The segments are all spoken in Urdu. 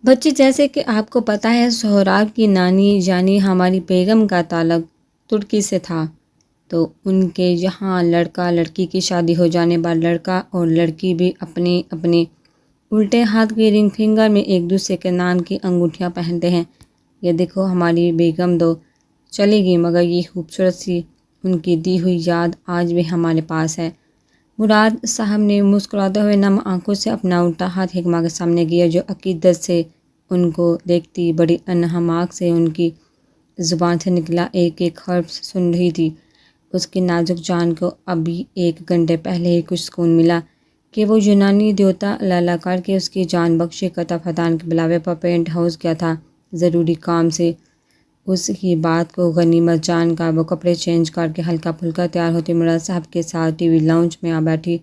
بچی، جیسے کہ آپ کو پتہ ہے سہراب کی نانی یعنی ہماری بیگم کا تعلق ترکی سے تھا، تو ان کے یہاں لڑکا لڑکی کی شادی ہو جانے بعد لڑکا اور لڑکی بھی اپنے اپنے الٹے ہاتھ کی رنگ فنگر میں ایک دوسرے کے نام کی انگوٹھیاں پہنتے ہیں۔ یہ دیکھو ہماری بیگم دو چلی گئی مگر یہ خوبصورت سی ان کی دی ہوئی یاد آج بھی ہمارے پاس ہے۔ مراد صاحب نے مسکراتے ہوئے نم آنکھوں سے اپنا الٹا ہاتھ حکمہ کے سامنے کیا، جو عقیدت سے ان کو دیکھتی بڑی انہماک سے ان کی زبان سے نکلا ایک ایک حرف سن رہی تھی۔ اس کی نازک جان کو ابھی 1 گھنٹے پہلے ہی کچھ سکون ملا کہ وہ یونانی دیوتا لالا کر کے اس کی جان بخشی قطع فتان کے بلاوے پر پینٹ ہاؤس گیا تھا ضروری کام سے۔ اس کی بات کو غنیمت جان کر وہ کپڑے چینج کر کے ہلکا پھلکا تیار ہوتی مراد صاحب کے ساتھ ٹی وی لاؤنج میں آ بیٹھی،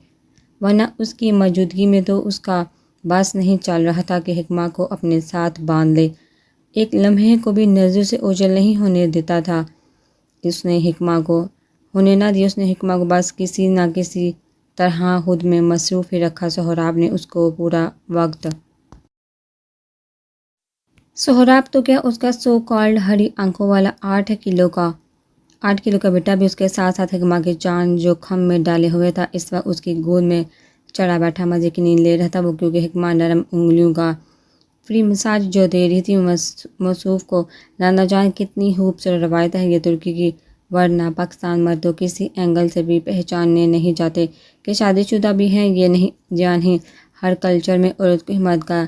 ورنہ اس کی موجودگی میں تو اس کا بس نہیں چل رہا تھا کہ حکمہ کو اپنے ساتھ باندھ لے۔ ایک لمحے کو بھی نظر سے اوجھل نہیں ہونے دیتا تھا اس نے حکمہ کو، ہونے نہ دیا اس نے حکمہ کو، بس کسی نہ کسی طرح خود میں مصروف ہی رکھا۔ سہراب نے اس کو پورا وقت سہراب تو کیا، اس کا سو کالڈ ہری آنکھوں والا 8 کلو کا بیٹا بھی اس کے ساتھ ساتھ حکمہ کی جان جو کھم میں ڈالے ہوئے تھا اس وقت اس کی گود میں چڑھا بیٹھا مزے کی نیند لے رہا تھا وہ، کیونکہ حکمہ نرم انگلیوں کا فری مساج جو دے رہی تھی موصوف کو۔ نانا جان کتنی خوبصورت روایت ہے یہ ترکی کی، ورنہ پاکستان مردوں کسی اینگل سے بھی پہچانے نہیں جاتے کہ شادی شدہ بھی ہیں یہ نہیں جان ہی۔ ہر کلچر میں عورت کو حمایت کا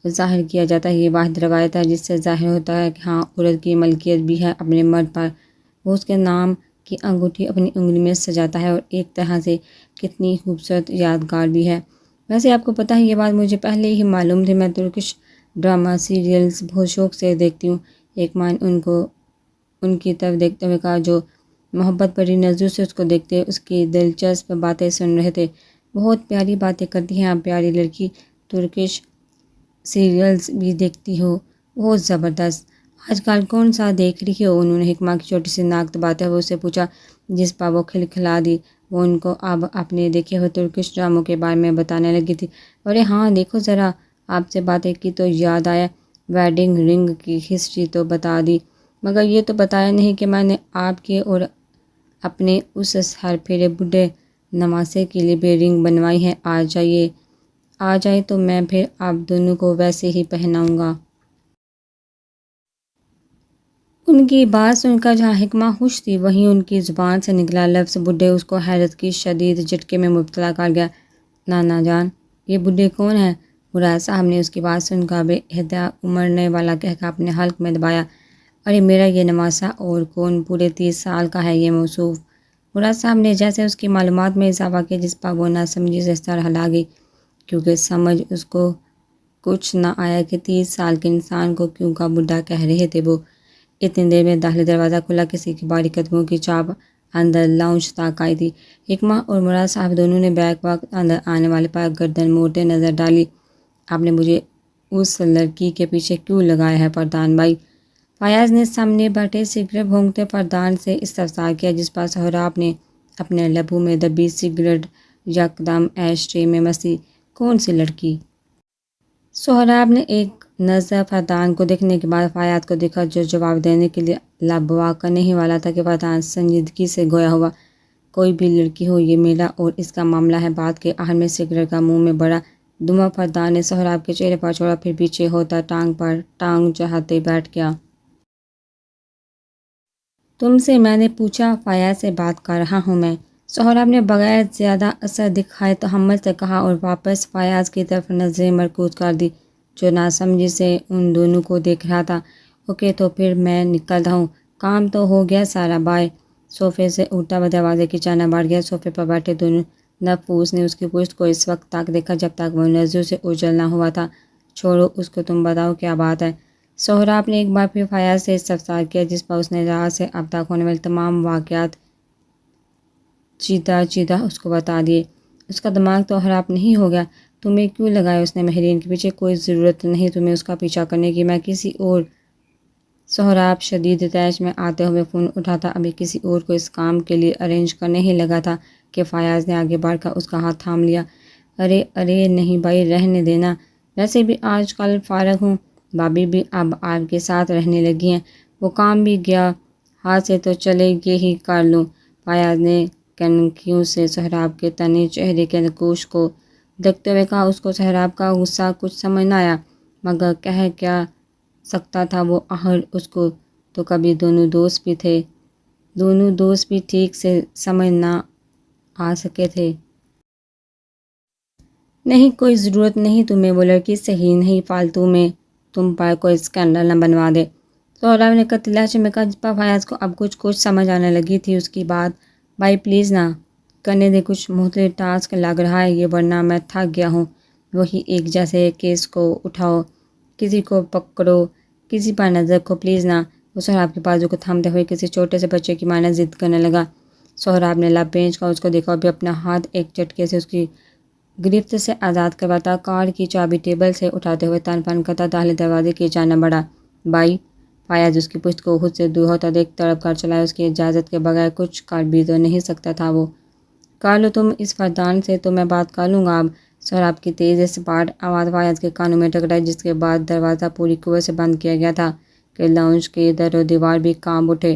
ظاہر کیا جاتا ہے، یہ واحد روایت ہے جس سے ظاہر ہوتا ہے کہ ہاں عورت کی ملکیت بھی ہے اپنے مرد پر، وہ اس کے نام کی انگوٹھی اپنی انگلی میں سجاتا ہے اور ایک طرح سے کتنی خوبصورت یادگار بھی ہے۔ ویسے آپ کو پتہ ہے یہ بات مجھے پہلے ہی معلوم تھی، میں ترکش ڈرامہ سیریلز بہت شوق سے دیکھتی ہوں۔ ایک مان ان کی طرف دیکھتے ہوئے کہا جو محبت بھری نظروں سے اس کو دیکھتے اس کی دلچسپ باتیں سن رہے تھے۔ بہت پیاری باتیں کرتی ہیں آپ پیاری لڑکی، ترکش سیریلز بھی دیکھتی ہو، بہت زبردست، آج کل کون سا دیکھ رہی ہو؟ انہوں نے حکمہ کی چھوٹی سی ناک دباتے ہوئے اسے پوچھا، جس پر وہ کھلکھلا دی۔ وہ ان کو اب اپنے دیکھے ہوئے ترکش ڈراموں کے بارے میں بتانے لگی تھی۔ ارے ہاں دیکھو ذرا، آپ سے باتیں کی تو یاد آیا، ویڈنگ رنگ کی ہسٹری تو بتا دی مگر یہ تو بتایا نہیں کہ میں نے آپ کے اور اپنے اس ہر پھیرے بوڑھے نواسے کے لیے بھی رنگ بنوائی ہے، آ جائے تو میں پھر آپ دونوں کو ویسے ہی پہناؤں گا۔ ان کی بات سن کر جہاں حکمہ خوش تھی وہیں ان کی زبان سے نکلا لفظ بوڑھے اس کو حیرت کی شدید جھٹکے میں مبتلا کر گیا۔ نانا جان، یہ بوڑھے کون ہیں؟ مراد صاحب نے اس کی بات سن کر بے احتیاط امڑنے والا کہہ اپنے حلق میں دبایا۔ ارے میرا یہ نواسا اور کون، پورے 30 سال کا ہے یہ موصوف۔ مراد صاحب نے جیسے اس کی معلومات میں اضافہ کیا جس پر وہ ناسمجھی سے سر ہلا گئی، کیونکہ سمجھ اس کو کچھ نہ آیا کہ 30 سال کے انسان کو کیوں کا بوڑھا کہہ رہے تھے وہ۔ اتنی دیر میں داخلی دروازہ کھلا، کسی کی باری قدموں کی چاپ اندر لاؤنج تک آئی تھی۔ حکمہ اور مراد صاحب دونوں نے بیک وقت اندر آنے والے پر گردن موڑتے نظر ڈالی۔ آپ نے مجھے اس لڑکی کے پیچھے کیوں لگایا ہے پردھان بھائی؟ فیاض نے سامنے بیٹھے سگریٹ بھونکتے پردھان سے استفسار کیا، جس پر سہراب نے اپنے لبوں میں دبی سگریٹ یکدم ایش ٹرے میں مسی۔ کون سی لڑکی؟ سہراب نے ایک نظر پردھان کو دیکھنے کے بعد فیاض کو دیکھا جو جواب دینے کے لیے لب وا کرنے ہی والا تھا کہ پردھان سنجیدگی سے گویا ہوا، کوئی بھی لڑکی ہو یہ میرا اور اس کا معاملہ ہے۔ بات کے آخر میں سگریٹ کا منہ میں بڑا دھواں پردھان نے سہراب کے چہرے پر چھوڑا، پھر پیچھے ہوتا ٹانگ پر ٹانگ چڑھاتے بیٹھ گیا۔ تم سے میں نے پوچھا؟ فیاض سے بات کر رہا ہوں میں، سہراب نے بغیر زیادہ اثر دکھائے تحمل سے کہا اور واپس فیاض کی طرف نظریں مرکوز کر دی جو ناسمجھی سے ان دونوں کو دیکھ رہا تھا۔ اوکے تو پھر میں نکلتا ہوں، کام تو ہو گیا سارا، بائے۔ صوفے سے اٹھتا ہوا دروازے کی جانب بڑھ گیا۔ صوفے پر بیٹھے دونوں نفوس نے اس کی پشت کو اس وقت تک دیکھا جب تک وہ نظروں سے اوجھل نہ ہوا تھا۔ چھوڑو اس کو، تم بتاؤ کیا بات ہے؟ سہراب نے ایک بار پھر فیاض سے استفسار کیا، جس پر اس نے رات سے اب تک ہونے والے تمام واقعات چیدہ اس کو بتا دیے۔ اس کا دماغ تو خراب نہیں ہو گیا؟ تمہیں کیوں لگایا اس نے مہرین کے پیچھے؟ کوئی ضرورت نہیں تمہیں اس کا پیچھا کرنے کی، میں کسی اور۔ سہراب شدید طیش میں آتے ہوئے فون اٹھاتا ابھی کسی اور کو اس کام کے لیے ارینج کرنے ہی لگا تھا کہ فیاض نے آگے بڑھ کر اس کا ہاتھ تھام لیا۔ ارے نہیں بھائی، رہنے دینا، ویسے بھی آج کل فارغ ہوں، بھابھی بھی اب آپ کے ساتھ رہنے لگی ہیں، وہ کام بھی گیا ہاتھ سے تو چلے یہی کر لوں۔ فیاض نے کنکھیوں سے سہراب کے تنے چہرے کے نقوش کو دیکھتے ہوئے کہا۔ اس کو سہراب کا غصہ کچھ سمجھ نہ آیا، مگر کہہ کیا سکتا تھا وہ؟ آخر اس کو تو کبھی دونوں دوست بھی ٹھیک سے سمجھ نہ آ سکے تھے۔ نہیں، کوئی ضرورت نہیں تمہیں، وہ لڑکی صحیح نہیں، فالتو میں تم پر کوئی اسکینڈل نہ بنوا دے، سہراب نے قطعی لہجے میں کہا، جس پر فیاض کو اب کچھ سمجھ آنے لگی تھی اس کی بات۔ بھائی پلیز نہ کرنے دے، کچھ مختلف ٹاسک لگ رہا ہے یہ، ورنہ میں تھک گیا ہوں۔ وہی ایک جیسے کیس کو اٹھاؤ، کسی کو پکڑو، کسی پر نظر رکھو، پلیز نہ۔ وہ سہراب کے بازو کو تھامتے ہوئے کسی چھوٹے سے بچے کی مانند ضد کرنے لگا۔ سہراب نے لب بھینچ کر اس کو دیکھا اور بھی اپنا ہاتھ ایک جھٹکے سے اس کی گرفت سے آزاد کرواتا کار کی چابی ٹیبل سے اٹھاتے ہوئے تن پن کرتا داخلی دروازے کی جانب بڑھا۔ بھائی، فیاض اس کی پشت کو خود سے دور ہوتا دیکھ تڑپ کر چلا، اس کی اجازت کے بغیر کچھ کر بھی تو نہیں سکتا تھا وہ۔ کر لو تم اس فردان سے تو میں بات کر لوں گا اب۔ سہراب کی تیز اسپاٹ آواز فیاض کے کانوں میں ٹکرائی، جس کے بعد دروازہ پوری قوت سے بند کیا گیا تھا کہ لاؤنج کے در و دیوار بھی کانپ اٹھے۔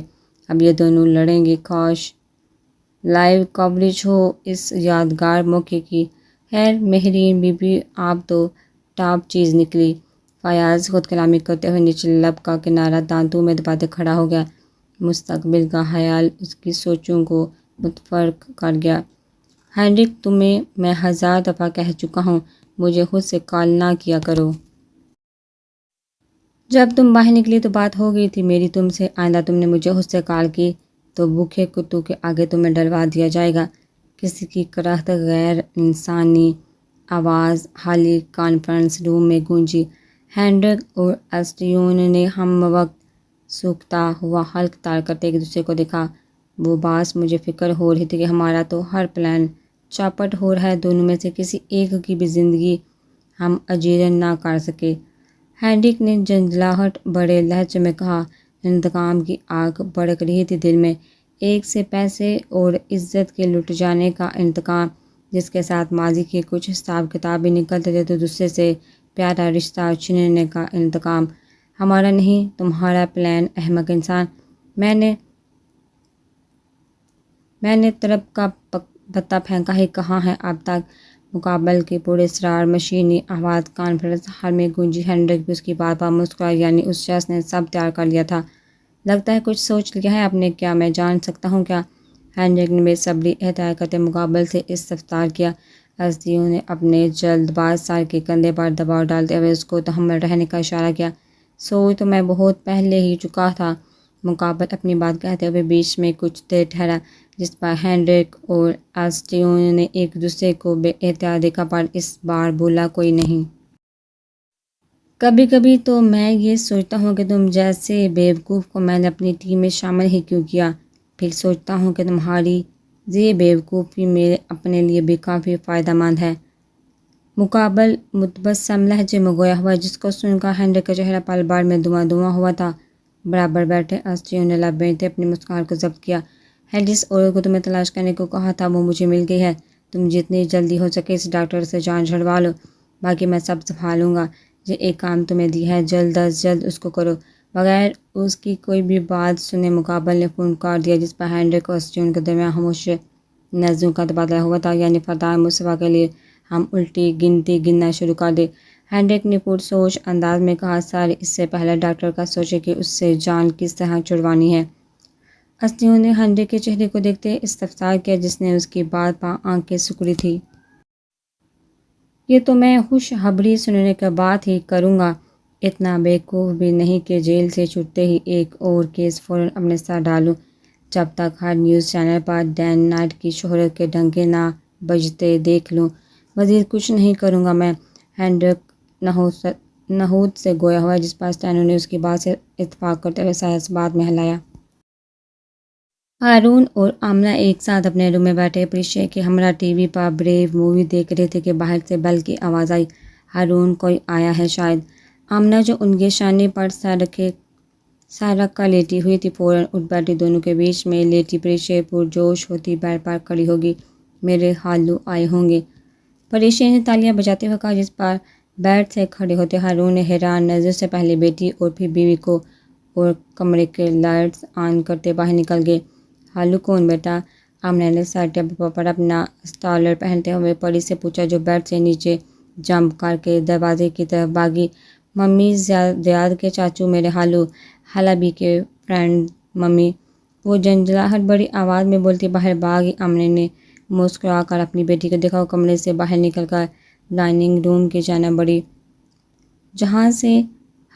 اب یہ دونوں لڑیں گے، کاش لائیو کوریج ہو اس یادگار موقع کی۔ خیر مہرین بی بی، آپ تو ٹاپ چیز نکلی۔ فیاض خود کلامی کرتے ہوئے نچلے لب کا کنارہ دانتوں میں دباتے کھڑا ہو گیا۔ مستقبل کا خیال اس کی سوچوں کو متفرق کر گیا۔ ہینڈرک، تمہیں میں 1000 دفعہ کہہ چکا ہوں مجھے خود سے کال نہ کیا کرو۔ جب تم باہر نکلی تو بات ہو گئی تھی میری تم سے، آئندہ تم نے مجھے خود سے کال کی تو بھوکے کتوں کے آگے تمہیں ڈلوا دیا جائے گا۔ کسی کی کرہت غیر انسانی آواز خالی کانفرنس روم میں گونجی۔ ہینڈرک اور اسٹیون نے ہم وقت سوکھتا ہوا حلق تار کرتے ایک دوسرے کو دیکھا۔ وہ باس مجھے فکر ہو رہی تھی کہ ہمارا تو ہر پلان چاپٹ ہو رہا ہے، دونوں میں سے کسی ایک کی بھی زندگی ہم اجیرن نہ کر سکے۔ ہینڈرک نے جھنجھلاہٹ بھرے لہجے میں کہا۔ انتقام کی آگ بھڑک رہی تھی دل میں، ایک سے پیسے اور عزت کے لٹ جانے کا انتقام، جس کے ساتھ ماضی کے کچھ حساب کتاب بھی نکلتے تھے، تو دوسرے سے پیارا رشتہ چھیننے کا انتقام۔ ہمارا نہیں، تمہارا پلان، احمق انسان۔ میں نے طرب کا پتہ پھینکا ہی کہاں ہے اب تک؟ مقابل کی پراسرار مشینی آواز کانفرنس ہال میں گونجی۔ ہینڈرک بھی اس کی بات پر مسکرایا، یعنی اس شخص نے سب تیار کر لیا تھا۔ لگتا ہے کچھ سوچ لیا ہے آپ نے، کیا میں جان سکتا ہوں کیا؟ ہینڈرک نے بے صبری اختیار کرتے مقابل سے استفسار کیا۔ اسٹیون نے اپنے جلد باز سر کے کندھے پر دباؤ ڈالتے ہوئے اس کو تحمل رہنے کا اشارہ کیا۔ سوچ تو میں بہت پہلے ہی چکا تھا۔ مقابل اپنی بات کہتے ہوئے بیچ میں کچھ دیر ٹھہرا، جس پر ہینڈرک اور اسٹیون نے ایک دوسرے کو بے اختیار دیکھا، پر اس بار بولا کوئی نہیں۔ کبھی کبھی تو میں یہ سوچتا ہوں کہ تم جیسے بیوقوف کو میں نے اپنی ٹیم میں شامل ہی کیوں کیا، پھر سوچتا ہوں کہ تمہاری یہ بیوقوفی میرے اپنے لیے بھی کافی فائدہ مند ہے۔ مقابل متبسم لہجے میں گویا ہوا، جس کو سن کر ہینڈرک کا چہرہ پل بھر میں دھواں ہوا تھا۔ برابر بیٹھے اسٹیون نے لب بھینچتے اپنی مسکراہٹ کو ضبط کیا۔ ہے جس عورت کو تمہیں تلاش کرنے کو کہا تھا وہ مجھے مل گئی ہے، تم جتنی جلدی ہو سکے اس ڈاکٹر سے جان چھڑوا لو، باقی میں سب سنبھالوں گا۔ یہ ایک کام تمہیں دی ہے، جلد از جلد اس کو کرو۔ بغیر اس کی کوئی بھی بات سنے مقابل نے فون کاٹ دیا، جس پر ہینڈرک اور اسٹیون کے درمیان خاموش نظروں کا تبادلہ ہوا تھا، یعنی فتح مصطفیٰ کے لیے ہم الٹی گنتی گننا شروع کر دیں۔ ہینڈرک نے پرسوچ انداز میں کہا، سر اس سے پہلے ڈاکٹر کا سوچے کہ اس سے جان کس طرح چھڑوانی ہے۔ اسٹیون نے ہینڈرک کے چہرے کو دیکھتے استفسار کیا، جس نے اس کی بات پر آنکھیں سکڑی تھی۔ یہ تو میں خوش خبری سننے کے بعد ہی کروں گا، اتنا بیوقوف بھی نہیں کہ جیل سے چھوٹتے ہی ایک اور کیس فوراً اپنے سر ڈالوں، جب تک ہر نیوز چینل پر ڈین نائٹ کی شہرت کے ڈنکے نہ بجتے دیکھ لوں۔ مزید کچھ نہیں کروں گا میں۔ ہینڈرک نحوست سے گویا ہوا، جس پر اسٹیون نے اس کی بات سے اتفاق کرتے ہوئے سر اس بات میں ہلایا۔ ہارون اور آمنہ ایک ساتھ اپنے روم میں بیٹھے پریشے کے ہمراہ ٹی وی پر بریو مووی دیکھ رہے تھے کہ باہر سے بیل کی آواز آئی۔ ہارون، کوئی آیا ہے شاید؟ آمنہ جو ان کے شانے پر سر رکھ کر لیٹی ہوئی تھی فوراً اٹھ بیٹھی۔ دونوں کے بیچ میں لیٹی پریشے پرجوش ہوتی بیڈ پر کھڑی ہوگی۔ میرے خالو آئے ہوں گے، پریشے نے تالیاں بجاتے ہوئے کہا، جس پر بیڈ سے کھڑے ہوتے ہارون نے حیران نظر سے پہلے بیٹی اور پھر بیوی کو اور کمرے کے لائٹس آن کرتے باہر نکل گئے۔ ہالو کون بیٹا؟ آمنہ نے سر ٹیبل پر اپنا اسٹالر پہنتے ہوئے پری سے پوچھا جو بیڈ سے نیچے جمپ کر کے دروازے کی طرف بھاگی۔ ممی، زیاد کے چاچو میرے ہالو، حالہ بی کے فرینڈ ممی، وہ جھنجھلاہٹ بڑی آواز میں بولتی باہر بھاگی۔ آمنہ نے مسکرا کر اپنی بیٹی کو دیکھا، وہ کمرے سے باہر نکل کر ڈائننگ روم کی جانب بڑھی، جہاں سے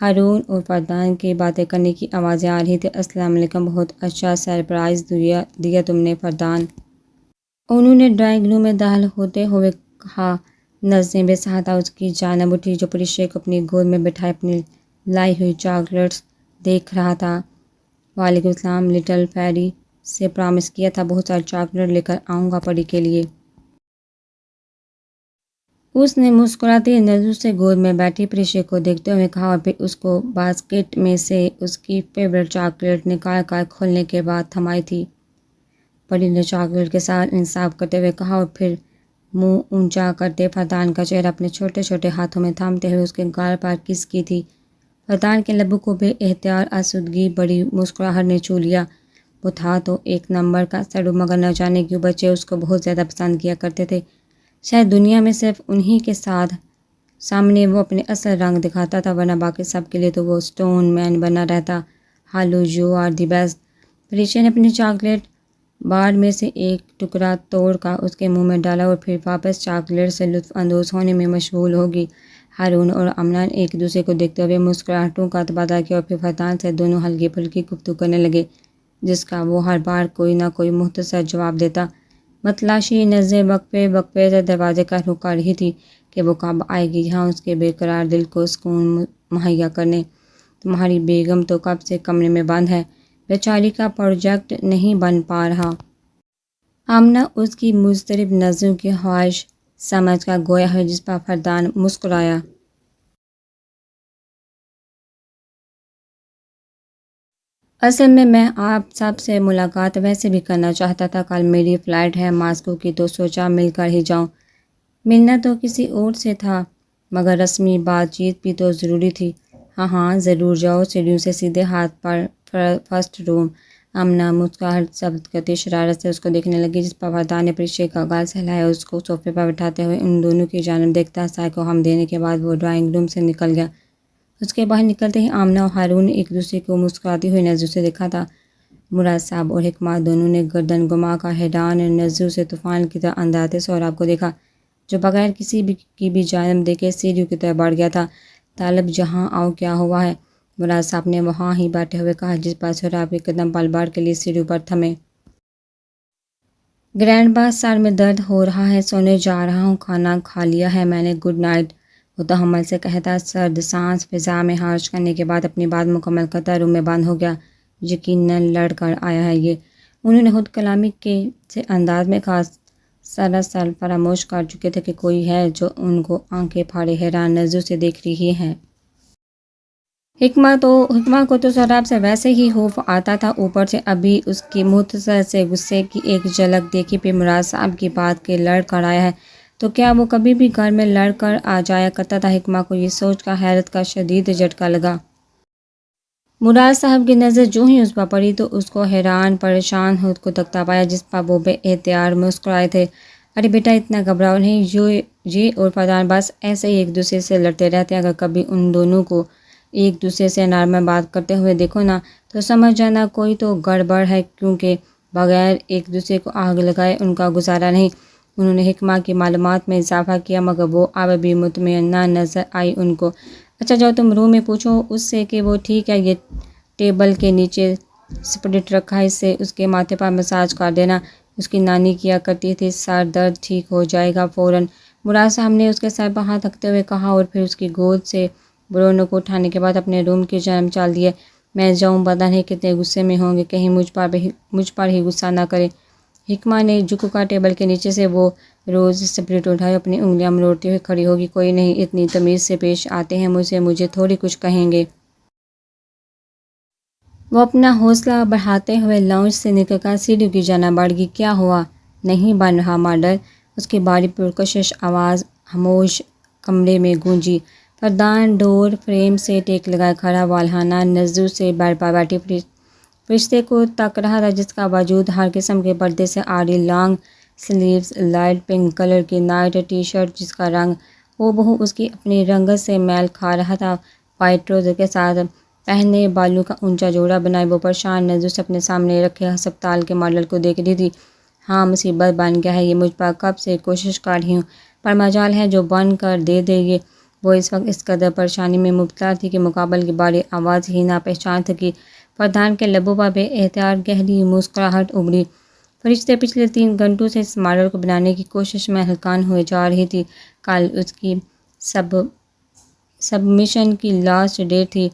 ہارون اور فردان کی باتیں کرنے کی آوازیں آ رہی تھیں۔ السلام علیکم، بہت اچھا سرپرائز دیا تم نے فردان، انہوں نے ڈرائنگ روم میں داخل ہوتے ہوئے کہا۔ نظریں بے سہتہ اس کی جانب اٹھی جو پریشے کو اپنی گود میں بٹھائے اپنی لائی ہوئی چاکلیٹس دیکھ رہا تھا۔ وعلیکم السلام، لٹل فیری سے پرامس کیا تھا بہت سارے چاکلیٹ لے کر آؤں گا پری کے لیے، اس نے مسکراتی نظروں سے گود میں بیٹھی پریشے کو دیکھتے ہوئے کہا اور پھر اس کو باسکٹ میں سے اس کی فیورٹ چاکلیٹ نکال کر کھولنے کے بعد تھمائی تھی۔ پری نے چاکلیٹ کے ساتھ انصاف کرتے ہوئے کہا اور پھر منہ اونچا کرتے فردان کا چہرہ اپنے چھوٹے چھوٹے ہاتھوں میں تھامتے ہوئے اس کے گال پر کس کی تھی۔ فردان کے لبوں کو بے اختیار آسودگی بڑی مسکراہٹ نے چھو لیا۔ وہ تھا تو ایک نمبر کا سڑو، مگر نہ جانے کیوں بچے اس کو بہت زیادہ پسند کیا کرتے تھے۔ شاید دنیا میں صرف انہی کے سامنے وہ اپنے اصل رنگ دکھاتا تھا، ورنہ باقی سب کے لیے تو وہ سٹون مین بنا رہتا۔ ہالو، یو آر دی بیسٹ۔ پریشا نے اپنی چاکلیٹ بار میں سے ایک ٹکڑا توڑ کر اس کے منہ میں ڈالا اور پھر واپس چاکلیٹ سے لطف اندوز ہونے میں مشغول ہوگی۔ ہارون اور آمنہ نے ایک دوسرے کو دیکھتے ہوئے مسکراہٹوں کا تبادلہ کیا اور پھر فردان سے دونوں ہلکی پھلکی گفتگو کرنے لگے، جس کا وہ ہر بار کوئی نہ کوئی مختصر جواب دیتا۔ متلاشی نظریں وقفے وقفے سے دروازے کا رخ کر رہی تھی کہ وہ کب آئے گی یہاں اس کے بے قرار دل کو سکون مہیا کرنے۔ تمہاری بیگم تو کب سے کمرے میں بند ہے، بیچاری کا پروجیکٹ نہیں بن پا رہا۔ آمنہ اس کی مضطرب نظروں کی خواہش سمجھ کر گویا ہے، جس پر فردان مسکرایا۔ اصل میں آپ سب سے ملاقات ویسے بھی کرنا چاہتا تھا، کل میری فلائٹ ہے ماسکو کی تو سوچا مل کر ہی جاؤں۔ ملنا تو کسی اور سے تھا مگر رسمی بات چیت بھی تو ضروری تھی۔ ہاں ہاں ضرور جاؤ، سیڑھیوں سے سیدھے ہاتھ پر فرسٹ روم۔ آمنہ مسکراہٹ ضبط کرتی شرارت سے اس کو دیکھنے لگی، جس پر فردان نے پریشے کا گال سہلایا اور اس کو صوفے پر بٹھاتے ہوئے ان دونوں کی جانب دیکھتا سائے کو ہم دینے کے بعد وہ ڈرائنگ روم سے نکل گیا۔ اس کے باہر نکلتے ہی آمنہ اور ہارون نے ایک دوسرے کو مسکراتی ہوئی نظروں سے دیکھا تھا۔ مراد صاحب اور حکمہ دونوں نے گردن گھما کر حیران نظروں سے طوفان کی طرح اندھاتے سہراب کو دیکھا، جو بغیر کسی کی بھی جانب دیکھے سیڑھیوں کی طرف بڑھ گیا تھا۔ طالب جہاں آؤ، کیا ہوا ہے؟ مراد صاحب نے وہاں ہی بیٹھے ہوئے کہا، جس پر سہراب کے قدم پل بھر کے لیے سیڑھیوں پر تھمے۔ گرینڈ با، سر میں درد ہو رہا ہے، سونے جا رہا ہوں، کھانا کھا لیا ہے میں نے، گڈ نائٹ، وہ تحمل سے کہتا سرد سانس فضا میں خارج کرنے کے بعد اپنی بات مکمل کرتا روم میں بند ہو گیا۔ یقیناً لڑ کر آیا ہے یہ، انہوں نے خود کلامی کے سے انداز میں کہا، سراسر فراموش کر چکے تھے کہ کوئی ہے جو ان کو آنکھیں پھاڑے حیران نظروں سے دیکھ رہی ہے۔ حکمہ کو تو سہراب سے ویسے ہی خوف آتا تھا، اوپر سے ابھی اس کی مختصر سے غصے کی ایک جھلک دیکھی، پھر مراد صاحب کی بات کے لڑ کر آیا ہے تو کیا وہ کبھی بھی گھر میں لڑ کر آ جایا کرتا تھا؟ حکمہ کو یہ سوچ کر حیرت کا شدید جھٹکا لگا۔ مراد صاحب کی نظر جو ہی اس پر پڑی تو اس کو حیران پریشان خود کو تکتا پایا، جس پر وہ بے اختیار مسکرائے تھے۔ ارے بیٹا اتنا گھبراؤ نہیں، یہ اور فردان بس ایسے ہی ایک دوسرے سے لڑتے رہتے ہیں، اگر کبھی ان دونوں کو ایک دوسرے سے نرم بات کرتے ہوئے دیکھو نا تو سمجھ جانا کوئی تو گڑبڑ ہے، کیونکہ بغیر ایک دوسرے کو آگ لگائے ان کا گزارا نہیں۔ انہوں نے حکمہ کی معلومات میں اضافہ کیا، مگر وہ اب بھی مطمئنہ نظر آئی ان کو۔ اچھا جاؤ تم روم میں پوچھو اس سے کہ وہ ٹھیک ہے، یہ ٹیبل کے نیچے اسپرٹ رکھا ہے، اس سے اس کے ماتھے پر مساج کر دینا، اس کی نانی کیا کرتی تھی، سر درد ٹھیک ہو جائے گا فوراً، مراد صاحب نے اس کے سر پر ہاتھ رکھتے ہوئے کہا اور پھر اس کی گود سے برونو کو اٹھانے کے بعد اپنے روم کی جانب چال دیے۔ میں جاؤں، پتہ نہیں کتنے غصے میں ہوں گے، کہیں مجھ پر ہی غصہ نہ کرے۔ حکمہ نے جھک کر ٹیبل کے نیچے سے وہ روز اسپرٹ اٹھائی، اپنی انگلیاں مروڑتی ہوئی کھڑی ہوگی، کوئی نہیں، اتنی تمیز سے پیش آتے ہیں مجھے تھوڑی کچھ کہیں گے۔ وہ اپنا حوصلہ بڑھاتے ہوئے لاؤنج سے نکل کر سیڑھیوں کی جانب بڑھ گئی۔ کیا ہوا؟ نہیں بن رہا ماڈل؟ اس کی باری پرکشش آواز خاموش کمرے میں گونجی۔ فردان ڈور فریم سے ٹیک لگائے کھڑا والہانہ نظروں سے بیڈ پر بیٹھی فرشتے کو تک رہا تھا، جس کا وجود ہر قسم کے پردے سے عاری، long sleeves, light pink colour کی نائٹ ٹی شرٹ جس کا رنگ ہو بہو اس کی اپنی رنگت سے میل کھا رہا تھا، وائٹ ٹراؤزر کے ساتھ پہنے بالوں کا اونچا جوڑا بنائے وہ پریشان نظروں سے اپنے سامنے رکھے ہسپتال کے ماڈل کو دیکھ رہی تھی۔ ہاں، مصیبت بن گیا ہے یہ، مجھ پر کب سے کوشش کر رہی ہوں، پر مجال ہے جو بن کر دے دے گی۔ وہ اس وقت اس قدر پریشانی میں مبتلا تھی کہ مقابل کی باری آواز ہی نہ پہچان سکی۔ فردان کے لبوں پر بے اختیار گہری مسکراہٹ ابھری۔ فرشتے پچھلے 3 گھنٹوں سے اس ماڈل کو بنانے کی کوشش میں ہلکان ہوئے جا رہی تھی۔ کل اس کی سبمیشن کی لاسٹ ڈیٹ تھی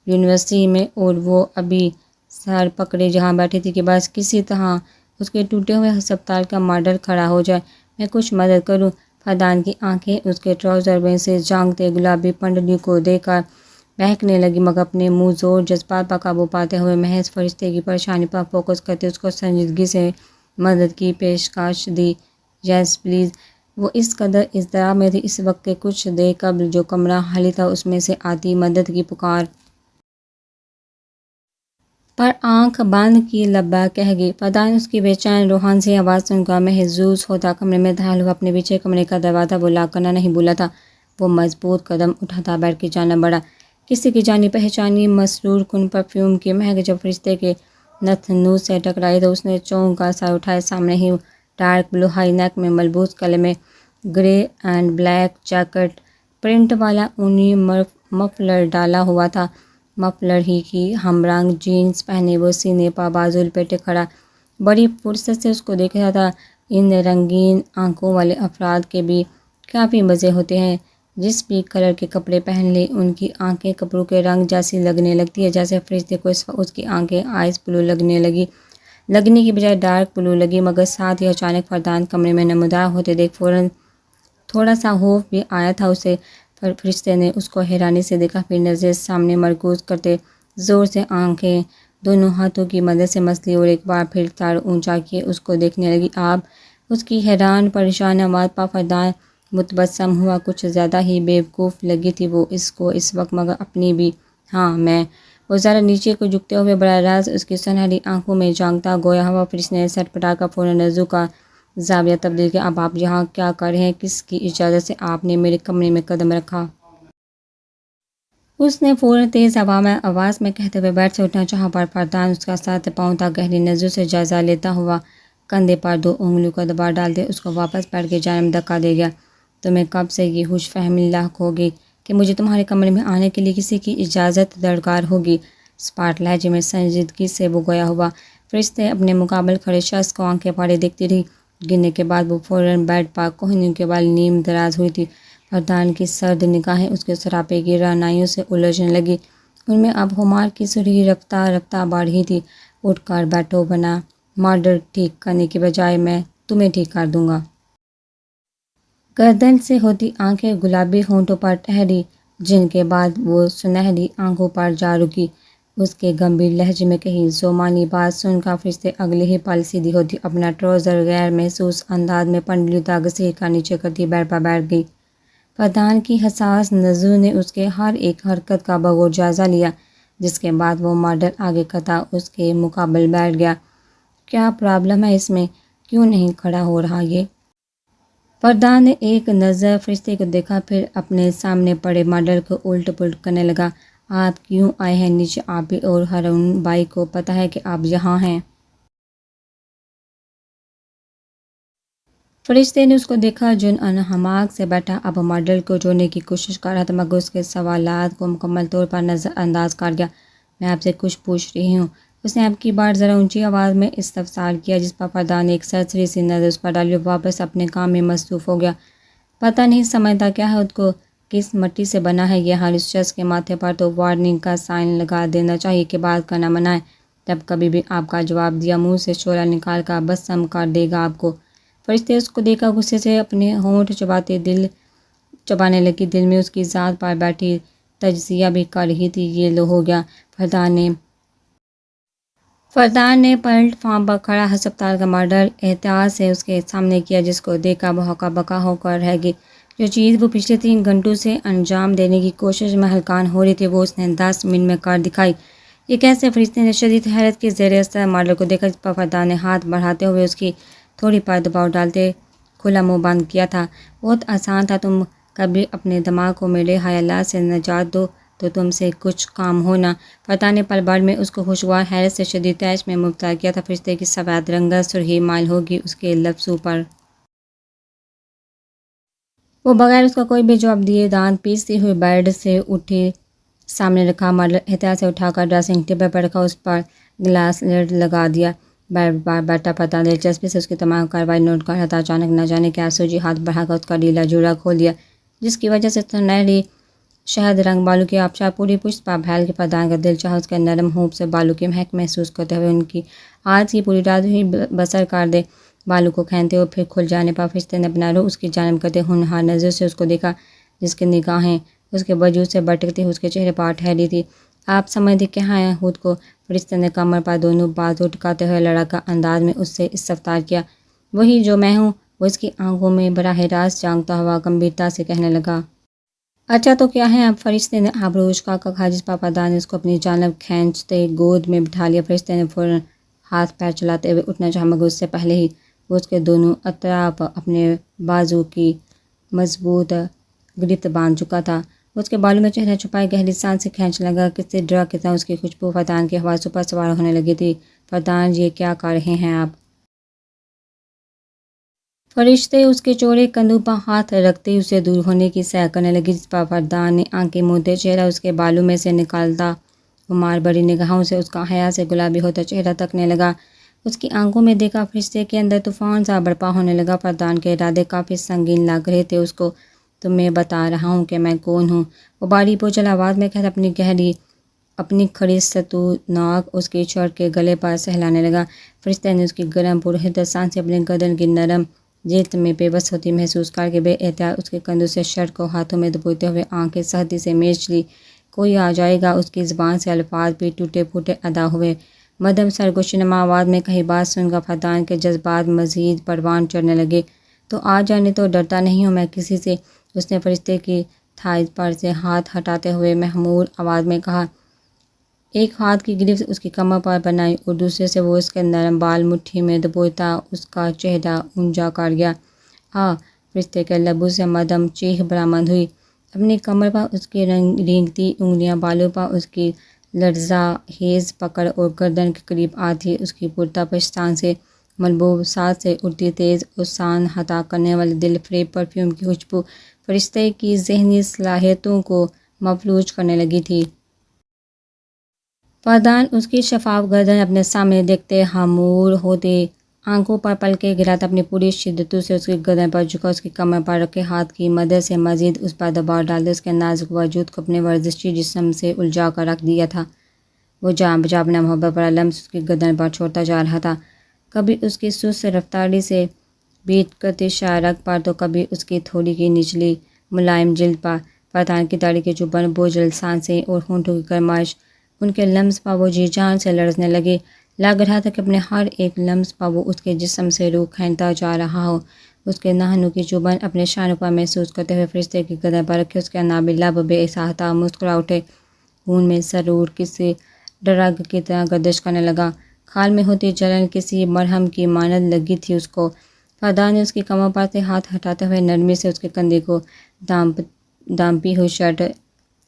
یونیورسٹی میں، اور وہ ابھی سر پکڑے جہاں بیٹھی تھی کہ بس کسی طرح اس کے ٹوٹے ہوئے ہسپتال کا ماڈل کھڑا ہو جائے۔ میں کچھ مدد کروں؟ فردان کی آنکھیں اس کے ٹراؤزر میں سے جھانکتے گلابی پنڈلی کو دیکھ کر بہکنے لگی، مگر اپنے منہ زور جذبات پر قابو پاتے ہوئے محض فرشتے کی پریشانی پر فوکس کرتے اس کو سنجیدگی سے مدد کی پیشکش دی۔ یس پلیز۔ وہ اس قدر اضطراب میں تھی اس وقت کے کچھ دیر قبل جو کمرہ خالی تھا اس میں سے آتی مدد کی پکار پر آنکھ بند کی لبیک کہہ گئی۔ فردان اس کی بے چین روحان سی آواز سن کر محظوظ ہوتا کمرے میں داخل ہوا۔ اپنے پیچھے کمرے کا دروازہ وہ لاک کرنا نہیں بھولا تھا۔ وہ مضبوط قدم اٹھاتا بیڈ کی جانب بڑھا۔ کسی کی جانی پہچانی مسرور کن پرفیوم کی مہک جب فرشتے کے نتھنوں سے ٹکرائی تو اس نے چونک کر سر اٹھائے۔ سامنے ہی ڈارک بلو ہائی نیک میں ملبوس گلے میں گرے اینڈ بلیک جیکٹ، پرنٹ والا اونی مفلر ڈالا ہوا تھا۔ مفلر ہی کی ہم رنگ جینز پہنے وہ سینے پر بازو لپیٹے کھڑا بڑی فرصت سے اس کو دیکھ رہا تھا۔ ان رنگین آنکھوں والے افراد کے بھی کافی مزے ہوتے ہیں، جس بھی کلر کے کپڑے پہن لے ان کی آنکھیں کپڑوں کے رنگ جیسی لگنے لگتی ہے۔ جیسے فرشتے کو اس وقت اس کی آنکھیں آئس بلو لگنے کی بجائے ڈارک بلو لگی، مگر ساتھ ہی اچانک فردان کمرے میں نمودار ہوتے دیکھ فوراً تھوڑا سا خوف بھی آیا تھا اسے۔ فرشتے نے اس کو حیرانی سے دیکھا، پھر نظریں سامنے مرکوز کرتے زور سے آنکھیں دونوں ہاتھوں کی مدد سے مسلی اور ایک بار پھر سر اونچا کیے اس کو دیکھنے لگی۔ آپ؟ اس کی حیران پریشان آواز پر فردان متبسم ہوا۔ کچھ زیادہ ہی بیوقوف لگی تھی وہ اس کو اس وقت، مگر اپنی بھی۔ ہاں میں۔ وہ ذرا نیچے کو جھکتے ہوئے براہ راست اس کی سنہری آنکھوں میں جھانکتا گویا ہوا۔ فرشتے نے سر پٹا کر فوراً نظروں کا زاویہ تبدیل کیا۔ اب آپ یہاں کیا کر رہے ہیں؟ کس کی اجازت سے آپ نے میرے کمرے میں قدم رکھا؟ اس نے فوراً تیز آواز میں کہتے ہوئے بیڈ سے اٹھنا چاہا، پر فردان اس کا سر پاؤں تک گہری نظروں سے جائزہ لیتا ہوا کندھے پر 2 انگلیوں کا دباؤ ڈالتے اس کو واپس بیڈ کی جانب دھکا دے گیا۔ تمہیں کب سے یہ ہوش فہمی لاحق ہوگی کہ مجھے تمہارے کمرے میں آنے کے لیے کسی کی اجازت درکار ہوگی؟ سپاٹ لہجے میں سنجیدگی سے وہ گویا ہوا۔ فرشتے اپنے مقابل کھڑے شخص کو آنکھیں پھاڑے دیکھتی رہی۔ گرنے کے بعد وہ فوراً بیڈ پر کوہنیوں کے بال نیم دراز ہوئی تھی۔ فردان کی سرد نگاہیں اس کے سراپے کی رعنائیوں سے الجھنے لگی، ان میں اب خمار کی سرخی رفتہ رفتہ بڑھ رہی تھی۔ اٹھ کر بیٹھو، ورنہ مارڈر ٹھیک کرنے کی بجائے میں تمہیں ٹھیک کر دوں گا۔ گردن سے ہوتی آنکھیں گلابی ہونٹوں پر ٹھہری، جن کے بعد وہ سنہری آنکھوں پر جا رکی۔ اس کے گمبھیر لہجے میں کہی ذومانی بات سن کر فرشتے اگلے ہی پل سیدھی ہوتی اپنا ٹراؤزر غیر محسوس انداز میں پنڈلیوں تک گھسیٹ کر نیچے کرتی بیڈ پر بیٹھ گئی۔ فردان کی حساس نظروں نے اس کے ہر ایک حرکت کا بغور جائزہ لیا، جس کے بعد وہ ماڈل آگے کرتا اس کے مقابل بیٹھ گیا۔ کیا پرابلم ہے اس میں؟ کیوں نہیں کھڑا ہو رہا یہ؟ فردان نے ایک نظر فرشتے کو دیکھا، پھر اپنے سامنے پڑے ماڈل کو الٹ پلٹ کرنے لگا۔ آپ کیوں آئے ہیں نیچے؟ آپ بھی اور ہارون بھائی کو پتہ ہے کہ آپ یہاں ہیں؟ فرشتے نے اس کو دیکھا جو انہماک سے بیٹھا اب ماڈل کو جوڑنے کی کوشش کر رہا تھا، مگر اس کے سوالات کو مکمل طور پر نظر انداز کر گیا۔ میں آپ سے کچھ پوچھ رہی ہوں، اس نے اب کی بار ذرا اونچی آواز میں استفسار کیا، جس پر فردان نے ایک سرسری سی نظر اس پر ڈالی اور واپس اپنے کام میں مصروف ہو گیا۔ پتہ نہیں سمجھتا کیا ہے خود کو، کس مٹی سے بنا ہے یہ حال؟ اس شخص کے ماتھے پر تو وارننگ کا سائن لگا دینا چاہیے کہ بات کرنا منع ہے۔ جب کبھی بھی آپ کا جواب دیا منہ سے شعلہ نکال کر بسم کر دے گا آپ کو۔ فرشتے اس کو دیکھ کر غصے سے اپنے ہونٹ چبانے لگی، دل میں اس کی ذات پر بیٹھی تجزیہ بھی کر رہی تھی۔ یہ لو ہو گیا۔ فردان نے پلیٹ فارم پر کھڑا ہسپتال کا ماڈل احتیاط سے اس کے سامنے کیا، جس کو دیکھا وہ ہکا بکا ہو کر رہ گئی۔ جو چیز وہ پچھلے 3 گھنٹوں سے انجام دینے کی کوشش میں ہلکان ہو رہی تھی، وہ اس نے 10 منٹ میں کر دکھائی۔ یہ کیسے؟ فرشتے نے شدید حیرت کے زیر اثر ماڈل کو دیکھا، جس پر فردان نے ہاتھ بڑھاتے ہوئے اس کی تھوڑی پر دباؤ ڈالتے کھلا منہ بند کیا تھا۔ بہت آسان تھا، تم کبھی اپنے دماغ کو میرے حیالات سے نجات دو تو تم سے کچھ کام ہونا۔ فردان نے پل بھر میں اس کو خوشگوار حیرت سے شدید تیش میں مبتلا کیا تھا۔ فرشتے کی سفید رنگت سرخی مائل ہوگی اس کے لفظوں پر۔ وہ بغیر اس کا کوئی بھی جواب دیے دانت پیستی ہوئی بیڈ سے اٹھی، سامنے رکھا ماڈل احتیاط سے اٹھا کر ڈریسنگ ٹیبل پر رکھا، اس پر گلاس لڈ لگا دیا۔ بیڈ پر بیٹھا فردان دلچسپی سے اس کی تمام کارروائی نوٹ کر رہا تھا۔ اچانک نہ جانے کیا سوجی ہاتھ بڑھا کر اس کا ڈھیلا جوڑا کھول دیا، جس کی وجہ سے سنہری شہد رنگ بالوں کی آبشار پوری پشت پر پھیل کے فردان کا دل چاہا اس کے نرم ہونٹ سے بالوں کی مہک محسوس کرتے ہوئے ان کی آج کی پوری رات ہوئی بسر کر دے۔ بالوں کو کھینتے ہوئے پھر کھل جانے پر فرشتے نے اپنا رخ اس کی جانب کرتے ہونہار نظر سے اس کو دیکھا، جس کی نگاہیں اس کے وجود سے بھٹکتی ہوئی اس کے چہرے پر ٹھہری تھی۔ آپ سمجھتے کہاں ہیں خود کو؟ فرشتے نے کمر پر دونوں بازو ٹکاتے ہوئے لڑکا انداز میں اس سے استفسار کیا۔ وہی جو میں ہوں، وہ اس کی آنکھوں میں براہ راست جھانکتا ہوا گمبھیرتا سے کہنے لگا۔ اچھا تو کیا ہے اب؟ فرشتے نے آبرو اچکا کر کہا، جس پر فردان نے اس کو اپنی جانب کھینچتے گود میں بٹھا لیا۔ فرشتے نے فوراً ہاتھ پیر چلاتے ہوئے اٹھنا چاہا، مگر اس سے پہلے ہی وہ اس کے دونوں اطراف اپنے بازو کی مضبوط گرفت باندھ چکا تھا۔ اس کے بالوں میں چہرہ چھپائے گہری سانس سے کھینچنے لگا، کسی ڈرگ کی طرح اس کی خوشبو فردان کے حواسوں پر سوار ہونے لگی تھی۔ فردان، یہ کیا کر رہے ہیں آپ؟ فرشتے اس کے چوڑے کندھوں پر ہاتھ رکھتے اسے دور ہونے کی سعی کرنے لگے، جس پر فردان نے آنکھیں موندے چہرہ اس کے بالوں میں سے نکالتا خمار بھری نگاہوں سے اس کا حیا سے گلابی ہوتا چہرہ تکنے لگا۔ اس کی آنکھوں میں دیکھا فرشتے کے اندر طوفان سا برپا ہونے لگا۔ فردان کے ارادے کافی سنگین لگ رہے تھے اس کو۔ تمہیں بتا رہا ہوں کہ میں کون ہوں، وہ بھاری بوجھل آواز میں کہتا اپنی کھڑی ستون ناک اس کی شرٹ کے گلے پر سہلانے لگا۔ فرشتے نے اس کی گرم پرحدت سانسیں اپنی گردن کی نرم جلد میں بے بس ہوتی محسوس کر کے بے احتیاط اس کے کندھوں سے شرٹ کو ہاتھوں میں دبوتے ہوئے آنکھیں سختی سے میچ لی۔ کوئی آ جائے گا؟ اس کی زبان سے الفاظ بھی ٹوٹے پھوٹے ادا ہوئے۔ مدھم سرگوشنما آواز میں کہی بات سن کر فردان کے جذبات مزید پروان چڑھنے لگے۔ تو آ جانے تو، ڈرتا نہیں ہوں میں کسی سے، اس نے فرشتے کی تھائز پر سے ہاتھ ہٹاتے ہوئے محمول آواز میں کہا۔ ایک ہاتھ کی گرفت اس کی کمر پر بنائی اور دوسرے سے وہ اس کے نرم بال مٹھی میں دبوتا اس کا چہرہ اونچا کر گیا۔ فرشتے کے لبوں سے مدھم چیخ برآمد ہوئی۔ اپنی کمر پر اس کی رینگتی انگلیاں، بالوں پر اس کی لرزہ خیز پکڑ اور گردن کے قریب آتی اس کی پرتپش سانسیں، ملبوسات سے اڑتی تیز اور سان عطا کرنے والی دل فریب پرفیوم کی خوشبو فرشتے کی ذہنی صلاحیتوں کو مفلوج کرنے لگی تھی۔ فردان اس کی شفاف گردن اپنے سامنے دیکھتے خاموش ہوتے آنکھوں پر پلکیں گراتا اپنی پوری شدت سے اس کی گردن پر جھکا، اس کی کمر پر رکھے ہاتھ کی مدد سے مزید اس پر دباؤ ڈالتے اس کے نازک وجود کو اپنے ورزشی جسم سے الجھا کر رکھ دیا تھا۔ وہ جاں بجا اپنا محبت بڑا لمس اس کی گردن پر چھوڑتا جا رہا تھا، کبھی اس کی سست رفتاری سے بیٹ کرتی شارک پر تو کبھی اس کی تھوڑی کی نچلی ملائم جلد پر۔ فردان کی داڑھی کی چبھن، بوجھل سانسیں اور ہونٹوں کی گرمائش ان کے لمس پر وہ جی جان سے لرزنے لگے۔ لگ رہا تھا کہ اپنے ہر ایک لمس پر وہ اس کے جسم سے روح کھینچتا جا رہا ہو۔ اس کے ناخنوں کی چبھن اپنے شانوں پر محسوس کرتے ہوئے فرشتے کی گردن پر رکھے اس کے نابی لب بے احاطہ مسکرا اٹھے۔ خون میں سرور کسی ڈرگ کی طرح گردش کرنے لگا، کھال میں ہوتی جلن کسی مرہم کی مانند لگی تھی اس کو۔ فردان نے اس کی کمر پر سے ہاتھ ہٹاتے ہوئے نرمی سے اس کے کندھے کو دامپی ہوئی شرٹ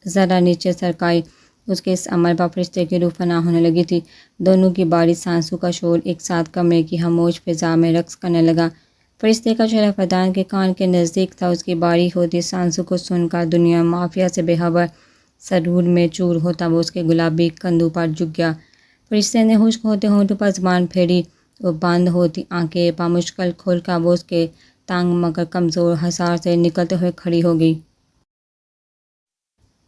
ذرا نیچے سرکائی۔ اس کے اس عمل پر فرشتے کی روح فنا ہونے لگی تھی۔ دونوں کی بھاری سانسوں کا شور ایک ساتھ کمرے کی خاموش فضا میں رقص کرنے لگا۔ فرشتے کا چہرہ فردان کے کان کے نزدیک تھا، اس کی بھاری ہوتی سانسوں کو سن کر دنیا مافیا سے بے خبر سرور میں چور ہوتا وہ اس کے گلابی کندھوں پر جھک گیا۔ فرشتے نے خشک ہوتے ہونٹوں پر زبان پھیری اور بند ہوتی آنکھیں بامشکل کھول کر وہ اس کے تنگ مگر کمزور حصار سے نکلتے ہوئے کھڑی ہو گئی۔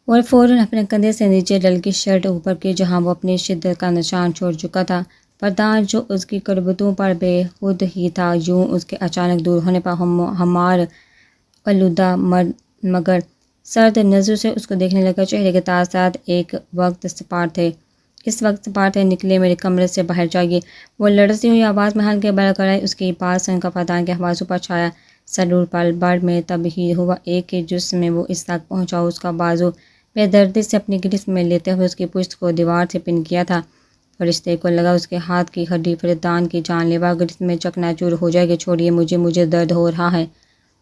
اور فوراً اپنے کندھے سے نیچے ڈل کی شرٹ اوپر کی، جہاں وہ اپنی شدت کا نشان چھوڑ چکا تھا۔ فردان جو اس کی کربتوں پر بے خود ہی تھا، یوں اس کے اچانک دور ہونے پر ہمار آلودہ مگر سرد نظروں سے اس کو دیکھنے لگا۔ چہرے کے تاثرات ایک وقت سپار تھے، اس وقت بات ہے نکلے میرے کمرے سے باہر جائیے۔ وہ لڑزتی ہوئی آواز میں ہلکے بڑھ آئی۔ اس کے پاس سے ان کا فردان کے حواسوں پر چھایا سرور پر بڑ میں تب ہی ہوا ایک ہی جسم میں وہ اس تک پہنچا۔ اس کا بازو بے دردی سے اپنی گرفت میں لیتے ہوئے اس کی پشت کو دیوار سے پن کیا تھا۔ فرشتے کو لگا اس کے ہاتھ کی ہڈی فردان کی جان لیوا گرفت میں چکنا چور ہو جائے گی۔ چھوڑیے مجھے درد ہو رہا ہے۔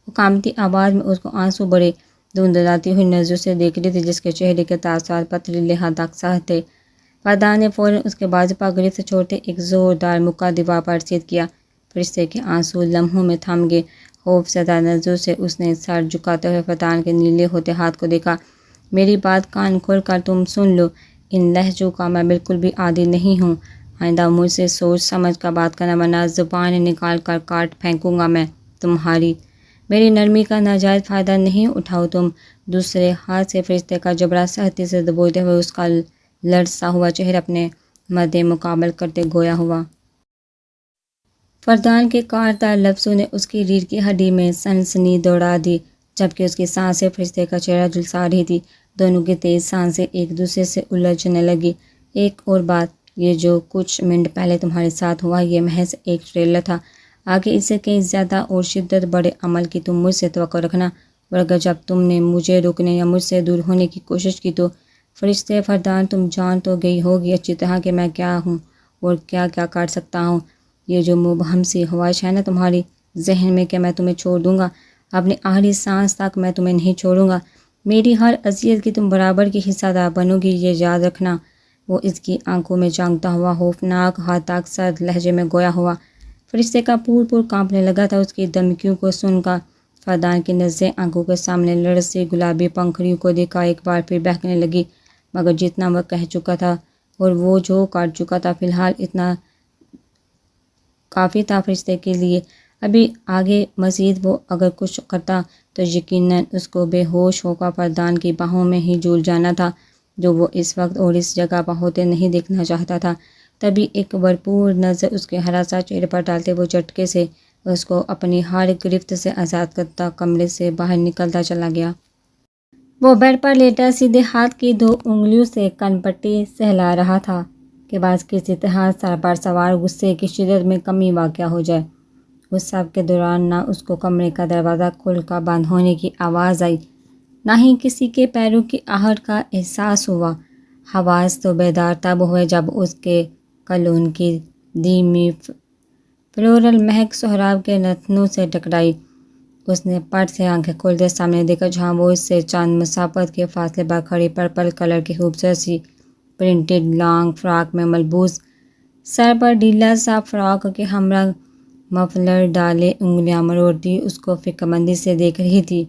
وہ کانپتی آواز میں اس کو آنسو بڑے دھندلاتی ہوئی نظروں سے دیکھ رہی تھی، جس کے چہرے کے تاثرات پتریلے حد تک سخت تھے۔ فردان نے فوراً اس کے بازو پر گرفت چھوڑتے ایک زوردار مکہ دیوار پر سیدھ کیا۔ فرشتے کے آنسو لمحوں میں تھم گئے۔ خوف زدہ نظروں سے اس نے سر جھکاتے ہوئے فردان کے نیلے ہوتے ہاتھ کو دیکھا۔ میری بات کان کھول کر تم سن لو، ان لہجوں کا میں بالکل بھی عادی نہیں ہوں۔ آئندہ مجھ سے سوچ سمجھ کر بات کرنا، ورنہ زبان نکال کر کاٹ پھینکوں گا میں تمہاری۔ میری نرمی کا ناجائز فائدہ نہیں اٹھاؤ تم۔ دوسرے ہاتھ سے فرشتے کا جبڑا سختی سے دبوتے ہوئے اس کا لرزتا ہوا چہرہ اپنے مد مقابل کرتے گویا ہوا۔ فردان کے کاردار لفظوں نے اس کی ریڑھ کی ہڈی میں سنسنی دوڑا دی، جبکہ اس کی سانسیں فرشتے کا چہرہ جھلسا رہی تھی۔ دونوں کی تیز سانسیں ایک دوسرے سے الجھنے لگی۔ ایک اور بات، یہ جو کچھ منٹ پہلے تمہارے ساتھ ہوا یہ محض ایک ٹریلر تھا۔ آگے اس سے کہیں زیادہ اور شدت بڑے عمل کی تم مجھ سے توقع رکھنا، اور اگر جب تم نے مجھے روکنے یا مجھ سے دور ہونے کی کوشش کی تو فرشتے فردان تم جان تو گئی ہوگی اچھی طرح کہ میں کیا ہوں اور کیا کیا کر سکتا ہوں۔ یہ جو مبہم سی خواہش ہے نا تمہاری ذہن میں کہ میں تمہیں چھوڑ دوں گا، اپنی آخری سانس تک میں تمہیں نہیں چھوڑوں گا، میری ہر اذیت کی تم برابر کی حصہ دار بنو گی، یہ یاد رکھنا۔ وہ اس کی آنکھوں میں جھانکتا ہوا خوفناک حد تک سرد لہجے میں گویا ہوا۔ فرشتے کا پور کانپنے لگا تھا۔ اس کی دھمکیوں کو سن کر فردان کی نظریں آنکھوں کے سامنے لڑزتی گلابی پنکھڑیوں کو دیکھا ایک بار پھر بہکنے لگی، مگر جتنا وہ کہہ چکا تھا اور وہ جو کر چکا تھا فی الحال اتنا کافی تھا فرشتے کے لیے۔ ابھی آگے مزید وہ اگر کچھ کرتا تو یقیناً اس کو بے ہوش ہو کر فردان کی باہوں میں ہی جھول جانا تھا، جو وہ اس وقت اور اس جگہ پر ہوتے نہیں دیکھنا چاہتا تھا۔ تبھی ایک بھرپور نظر اس کے ہراساں چہرے پر ڈالتے وہ جھٹکے سے اس کو اپنی ہر گرفت سے آزاد کرتا کمرے سے باہر نکلتا چلا گیا۔ وہ بیڈ پر لیٹا سیدھے ہاتھ کی 2 انگلیوں سے کن پٹی سہلا رہا تھا کہ بعض کسی طرح سر پر سوار غصے کی شدت میں کمی واقع ہو جائے۔ اس سب کے دوران نہ اس کو کمرے کا دروازہ کھل کر بند ہونے کی آواز آئی، نہ ہی کسی کے پیروں کی آہٹ کا احساس ہوا۔ حواس تو بیدار تب ہوئے جب اس کے کلون کی دھیمی فلورل مہک سہراب کے نتنوں سے ٹکرائی۔ اس نے پٹ سے آنکھیں کھولتے سامنے دیکھا، جہاں وہ اس سے چند مسافت کے فاصلے پر کھڑی پرپل کلر کی خوبصورت سی پرنٹڈ لانگ فراک میں ملبوس، سر پر ڈھیلا سا فراک کے ہمراہ مفلر ڈالے انگلیاں مروڑتی اس کو فکر مندی سے دیکھ رہی تھی۔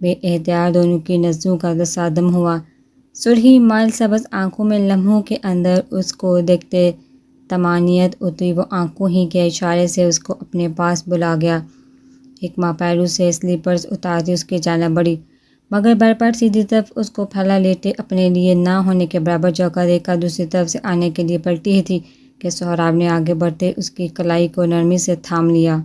بے اختیار دونوں کی نظروں کا تصادم ہوا۔ سرخی مائل سبز آنکھوں میں لمحوں کے اندر اس کو دیکھتے طمانینت اتری۔ وہ آنکھوں ہی کے اشارے سے اس کو اپنے پاس بلا گیا۔ حکمہ پیروں سے سلیپرز اتارتی اس کی جانب بڑھی، مگر بیڈ پر سیدھی طرف اس کو پھیلا لیٹے اپنے لیے نہ ہونے کے برابر جگہ دے کر دوسری طرف سے آنے کے لیے پلٹی ہی تھی کہ سہراب نے آگے بڑھتے اس کی کلائی کو نرمی سے تھام لیا۔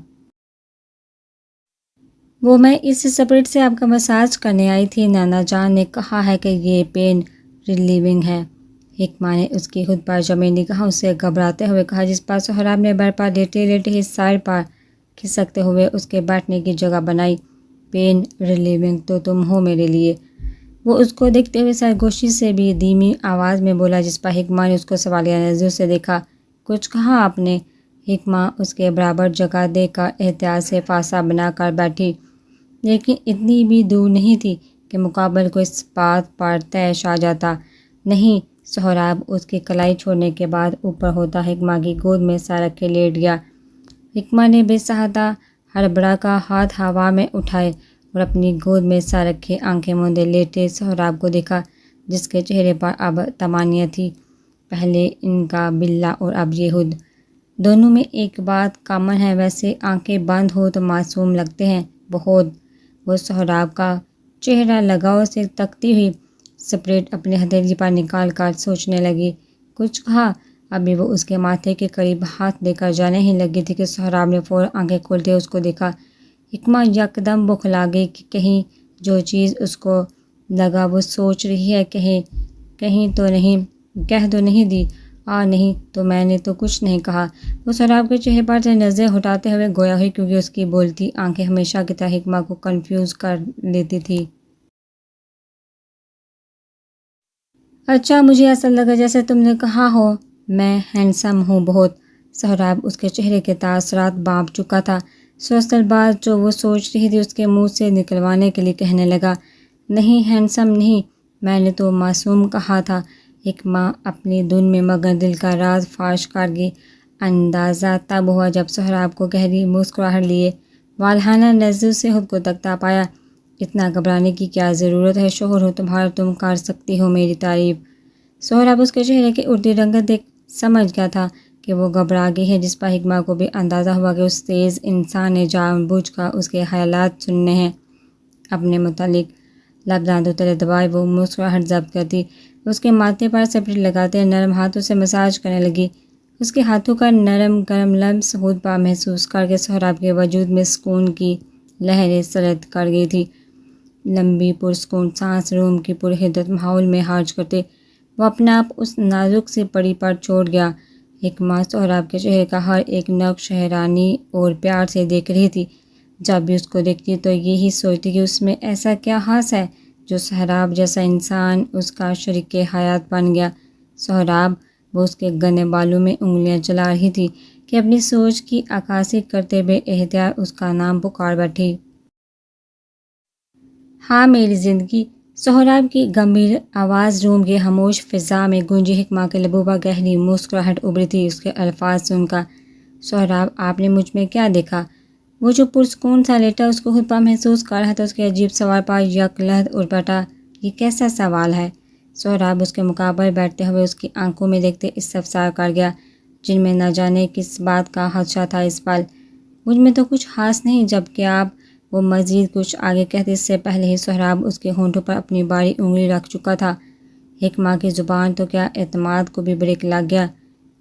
وہ میں اس اسپرٹ سے آپ کا مساج کرنے آئی تھی، نانا جان نے کہا ہے کہ یہ پین ریلیونگ ہے۔ حکمہ نے اس کی خود پر جمی نگاہوں سے گھبراتے ہوئے کہا، جس پر سہراب نے بیڈ پر لیٹے ہی سر پر کھسکتے ہوئے اس کے بیٹھنے کی جگہ بنائی۔ پین ریلیونگ تو تم ہو میرے لیے، وہ اس کو دیکھتے ہوئے سرگوشی سے بھی دھیمی آواز میں بولا، جس پر حکمہ نے اس کو سوالیہ نظروں سے دیکھا۔ کچھ کہا آپ نے؟ حکمہ اس کے برابر جگہ دے کر احتیاط سے فاصلہ بنا کر بیٹھی، لیکن اتنی بھی دور نہیں تھی کہ مقابل کو اس بات پر طیش آ جاتا۔ نہیں۔ سہراب اس کی کلائی چھوڑنے کے بعد اوپر ہوتا حکمہ کی گود میں سر رکھے لیٹ گیا۔ حکمہ نے بے صحتہ ہڑبڑا کر ہاتھ ہوا میں اٹھائے اور اپنی گود میں سر رکھے آنکھیں موندے لیٹے سہراب کو دیکھا، جس کے چہرے پر اب طمانینت تھی، پہلے ان کا بلّا اور اب یہ خود۔ دونوں میں ایک بات کامن ہے، ویسے آنکھیں بند ہو تو معصوم لگتے ہیں بہت۔ وہ سہراب کا چہرہ لگاؤ سے تکتی ہوئی اسپرٹ اپنی ہتھیلی پر نکال کر سوچنے لگی۔ کچھ کہا؟ ابھی وہ اس کے ماتھے کے قریب ہاتھ دے کر جانے ہی لگی تھی کہ سہراب نے فوراً آنکھیں کھولتے اس کو دیکھا۔ حکمہ یکدم بوکھلا گئی کہ کہیں جو چیز اس کو لگا وہ سوچ رہی ہے کہیں تو نہیں۔ کہہ تو نہیں دی؟ نہیں تو میں نے تو کچھ نہیں کہا۔ وہ سہراب کے چہرے پر سے نظر ہٹاتے ہوئے گویا ہوئی کیونکہ اس کی بولتی آنکھیں ہمیشہ کی طرح حکمہ کو کنفیوز کر لیتی تھی۔ اچھا، مجھے ایسا لگا جیسے تم نے کہا ہو میں ہینڈسم ہوں بہت۔ سہراب اس کے چہرے کے تاثرات بانپ چکا تھا۔ سوچل بات جو وہ سوچ رہی تھی اس کے منہ سے نکلوانے کے لیے کہنے لگا، نہیں ہینڈسم نہیں، میں نے تو معصوم کہا تھا۔ حکمہ اپنی دھن میں مگر دل کا راز فاش کر گئی۔ اندازہ تب ہوا جب سہراب کو گہری مسکراہٹ لیے والہانہ نظروں سے خود کو تکتا پایا۔ اتنا گھبرانے کی کیا ضرورت ہے، شوہر ہو تمہارا، تم کر سکتی ہو میری تعریف۔ سہراب اس کے چہرے کی اڑتی رنگت دیکھ سمجھ گیا تھا کہ وہ گھبرا گئی ہے، جس پر حکمہ کو بھی اندازہ ہوا کہ اس تیز انسان نے جان بوجھ کر اس کے خیالات سننے ہیں۔ اپنے متعلق لب دانتوں تلے دبائے وہ مسکراہٹ ضبط کرتی، اس کے ماتھے پر سپریٹ لگاتے نرم ہاتھوں سے مساج کرنے لگی۔ اس کے ہاتھوں کا نرم گرم لمس خود پر محسوس کر کے سہراب کے وجود میں سکون کی لہریں سرد کر گئی تھی۔ لمبی پرسکون سانس روم کی پرحدت ماحول میں خارج کرتے وہ اپنا آپ اس نازک سی پڑی پر چھوڑ گیا۔ حکمہ سہراب کے چہرے کا ہر ایک نقش حیرانی اور پیار سے دیکھ رہی تھی۔ جب بھی اس کو دیکھتی تو یہی سوچتی کہ اس میں ایسا کیا خاص ہے جو سہراب جیسا انسان اس کا شریک حیات بن گیا۔ سہراب، وہ اس کے گھنے بالوں میں انگلیاں چلا رہی تھی کہ اپنی سوچ کی عکاسی کرتے ہوئے احتیاط اس کا نام پکار بیٹھی۔ ہاں میری زندگی۔ سہراب کی گمبھیر آواز روم کی خاموش فضا میں گونجی۔ حکمہ کے لبوں پر گہری مسکراہٹ ابھری تھی اس کے الفاظ سن کر۔ سہراب، آپ نے مجھ میں کیا دیکھا؟ وہ جو پرسکون سا لیٹا اس کو خود پر محسوس کر رہا تھا۔ اس کے عجیب سوال پر یک لحظہ اٹھ بیٹھا۔ یہ کیسا سوال ہے؟ سہراب اس کے مقابل بیٹھتے ہوئے اس کی آنکھوں میں دیکھتے استفسار کر گیا، جن میں نہ جانے کس بات کا خدشہ تھا اس پل۔ مجھ میں تو کچھ خاص نہیں، جبکہ آپ، وہ مزید کچھ آگے کہتے اس سے پہلے ہی سہراب اس کے ہونٹوں پر اپنی باری انگلی رکھ چکا تھا۔ حکمہ کی زبان تو کیا اعتماد کو بھی بریک لگ گیا۔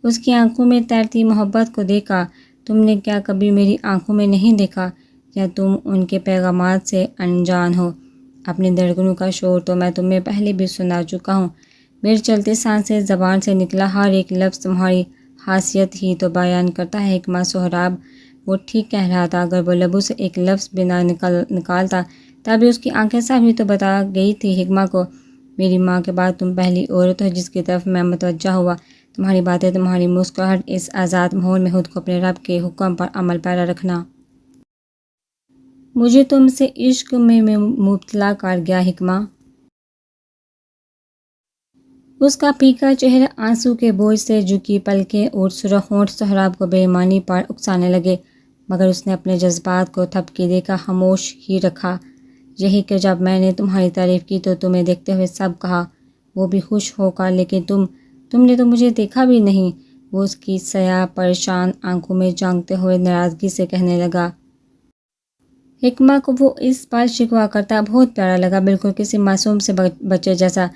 اس کی آنکھوں میں تیرتی محبت کو دیکھا۔ تم نے کیا کبھی میری آنکھوں میں نہیں دیکھا، یا تم ان کے پیغامات سے انجان ہو؟ اپنی دھڑکنوں کا شور تو میں تمہیں پہلے بھی سنا چکا ہوں۔ میری چلتے سانسیں، زبان سے نکلا ہر ایک لفظ تمہاری خاصیت ہی تو بیان کرتا ہے۔ حکمہ، سہراب وہ ٹھیک کہہ رہا تھا۔ اگر وہ لبوں سے ایک لفظ بھی نہ نکالتا تبھی اس کی آنکھیں صاف ہی تو بتا گئی تھی حکمہ کو، میری ماں کے بعد تم پہلی عورت ہو جس کی طرف میں متوجہ ہوا۔ تمہاری باتیں، تمہاری مسکراہٹ، اس آزاد ماحول میں خود کو اپنے رب کے حکم پر عمل پیرا رکھنا مجھے تم سے عشق میں مبتلا کر گیا حکمہ۔ اس کا پھیکا چہرہ آنسو کے بوجھ سے جھکی پلکیں اور سرخ ہونٹ سہراب کو بے ایمانی پر اکسانے لگے، مگر اس نے اپنے جذبات کو تھپکی دے کر خاموش ہی رکھا۔ یہی کہ جب میں نے تمہاری تعریف کی تو تمہیں دیکھتے ہوئے سب کہا، وہ بھی خوش ہو کر، لیکن تم نے تو مجھے دیکھا بھی نہیں۔ وہ اس کی سیاہ پریشان آنکھوں میں جھانکتے ہوئے ناراضگی سے کہنے لگا۔ حکمہ کو وہ اس پر شکوہ کرتا بہت پیارا لگا، بالکل کسی معصوم سے بچے جیسا۔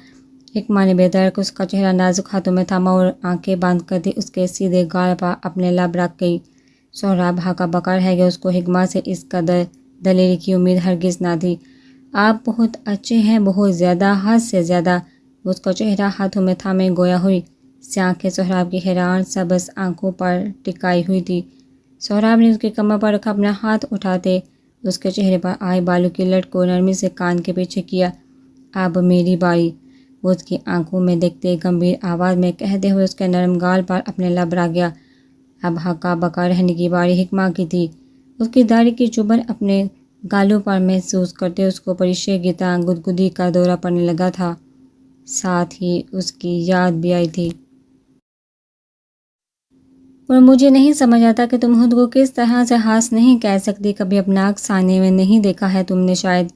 حکمہ نے بے دریغ اس کا چہرہ نازک ہاتھوں میں تھاما اور آنکھیں بند کر دی اس کے سیدھے گال پر اپنے لب رکھ گئی۔ سہراب ہکا بکا رہ گیا، اس کو حکمہ سے اس قدر دلیری کی امید ہرگز نہ تھی۔ آپ بہت اچھے ہیں، بہت زیادہ، حد سے زیادہ۔ وہ اس کا چہرہ ہاتھوں میں تھامے گویا ہوئی، سیاہ آنکھیں سہراب کی حیران سبز آنکھوں پر ٹکائی ہوئی تھی۔ سہراب نے اس کی کمر پر رکھا اپنا ہاتھ اٹھاتے اس کے چہرے پر آئے بالوں کی لٹ کو نرمی سے کان کے پیچھے کیا۔ اب میری باری، وہ اس کی آنکھوں میں دیکھتے گمبھیر آواز میں کہتے ہوئے اس کے نرم گال پر اپنے لب رکھ گیا۔ اب ہکا بکا رہنے کی باری حکمہ کی تھی۔ اس کی داڑھی کی چبھن اپنے گالوں پر محسوس کرتے اس کو پریشے کی طرح گدگدی کا دورہ پڑنے لگا تھا، ساتھ ہی اس کی یاد بھی آئی تھی۔ اور مجھے نہیں سمجھ آتا کہ تم خود کو کس طرح سے خاص نہیں کہہ سکتی، کبھی اپنا عکس آئینے میں نہیں دیکھا ہے تم نے شاید؟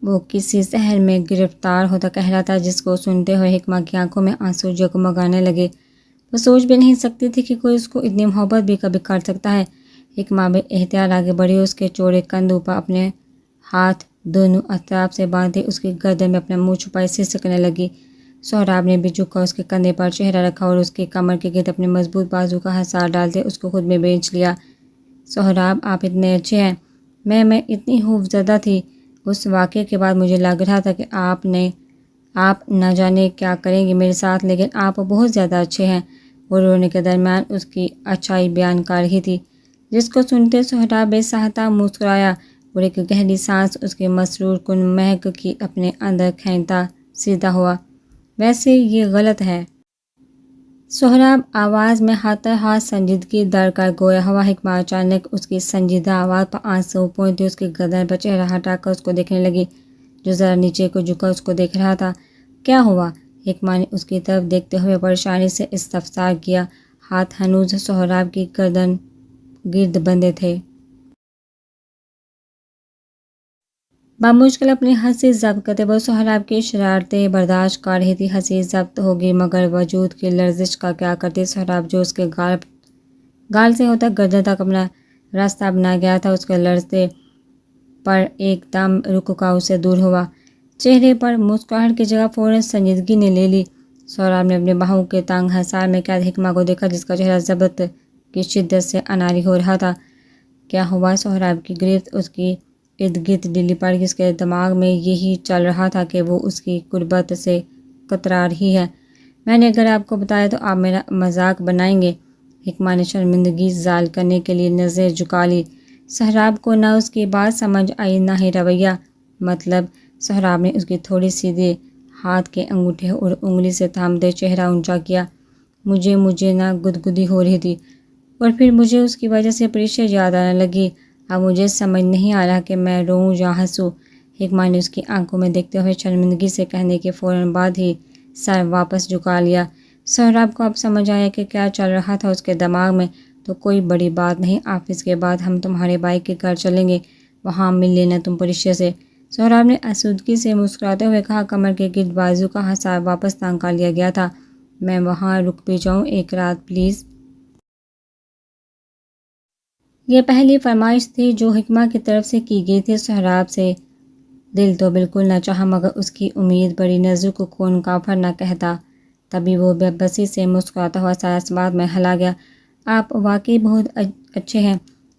وہ کسی سحر میں گرفتار ہوتا کہہ رہا تھا، جس کو سنتے ہوئے حکمہ کی آنکھوں میں آنسو جگمگانے لگے۔ وہ سوچ بھی نہیں سکتی تھی کہ کوئی اس کو اتنی محبت بھی کبھی کر سکتا ہے۔ حکمہ بے احتیاط آگے بڑھی، اس کے چوڑے کندھوں پر اپنے ہاتھ دونوں اطراف سے باندھے اس کی گردن میں اپنا منہ چھپائے سسکنے لگی۔ سہراب نے بھی جھک کر اس کے کندھے پر چہرہ رکھا اور اس کی کمر کے گرد اپنے مضبوط بازو کا حصار ڈالتے اس کو خود میں بیچ لیا۔ سہراب، آپ اتنے اچھے ہیں۔ میں اتنی خوف زدہ تھی۔ اس واقعے کے بعد مجھے لگ رہا تھا کہ آپ نے آپ نہ جانے کیا کریں گے میرے ساتھ، لیکن آپ بہت زیادہ اچھے ہیں۔ وہ رونے کے درمیان اس کی اچھائی بیان کر رہی تھی، جس کو سنتے سہراب بے ساہتا مسکرایا اور ایک گہری سانس اس کے مسرور کن مہک کی اپنے اندر کھینچتا سیدھا ہوا۔ ویسے یہ غلط ہے۔ سہراب آواز میں ہاتھ سنجیدگی در کر گویا ہوا۔ حکمہ اچانک اس کی سنجیدہ آواز پر آنسو پونچھتی اس کے گردن پر چہرہ ہٹا کر اس کو دیکھنے لگی، جو ذرا نیچے کو جھکا اس کو دیکھ رہا تھا۔ کیا ہوا؟ حکمہ نے اس کی طرف دیکھتے ہوئے پریشانی سے استفسار کیا۔ ہاتھ ہنوز سہراب کی گردن گرد بندھے تھے۔ بامشکل اپنی ہنسی ضبط کرتے وہ سہراب کی شرارتیں برداشت کر رہی تھی۔ ہنسی ضبط ہوگی مگر وجود کی لرزش کا کیا کرتی؟ سہراب جو اس کے گال سے ہوتا گردن تک اپنا راستہ بنا گیا تھا، اس کے لرزتے پر ایک دم رک کا اسے دور ہوا۔ چہرے پر مسکراہٹ کی جگہ فوراً سنجیدگی نے لے لی۔ سہراب نے اپنے باہوں کے تنگ حصار میں قید حکمہ کو دیکھا، جس کا چہرہ ضبط کی شدت سے اناری ہو رہا تھا۔ کیا ہوا؟ سہراب کی گرفت اس کی ارد گرد ڈھیلی پڑ گئی۔ اس کے دماغ میں یہی چل رہا تھا کہ وہ اس کی قربت سے کترا رہی ہے۔ میں نے اگر آپ کو بتایا تو آپ میرا مذاق بنائیں گے۔ حکمہ نے شرمندگی زائل کرنے کے لیے نظریں جھکا لی۔ سہراب کو نہ اس کی بات سمجھ آئی نہ ہی رویہ۔ مطلب؟ سہراب نے اس کی تھوڑی سیدھے ہاتھ کے انگوٹھے اور انگلی سے تھامتے چہرہ اونچا کیا۔ مجھے نہ گدگدی ہو رہی تھی اور پھر مجھے اس کی وجہ سے پریشر یاد آنے لگی۔ اب مجھے سمجھ نہیں آ رہا کہ میں روؤں یا ہنسوں۔ حکمہ نے اس کی آنکھوں میں دیکھتے ہوئے شرمندگی سے کہنے کے فوراً بعد ہی سر واپس جھکا لیا۔ سہراب کو اب سمجھ آیا کہ کیا چل رہا تھا اس کے دماغ میں۔ تو کوئی بڑی بات نہیں، آفس کے بعد ہم تمہارے بھائی کے گھر چلیں گے، وہاں مل لینا تم پریشر سے۔ سہراب نے آسودگی سے مسکراتے ہوئے کہا۔ کمر کے گرد بازو کا حصار واپس تنگ کر لیا گیا تھا۔ میں وہاں رک بھی جاؤں ایک رات پلیز؟ یہ پہلی فرمائش تھی جو حکمہ کی طرف سے کی گئی تھی۔ سہراب سے دل تو بالکل نہ چاہا مگر اس کی امید بڑی نازک خون کافر نہ کہتا۔ تبھی وہ بے بسی سے مسکراتا ہوا سارا اسبات میں ہلا گیا۔ آپ واقعی بہت اچھے ہیں،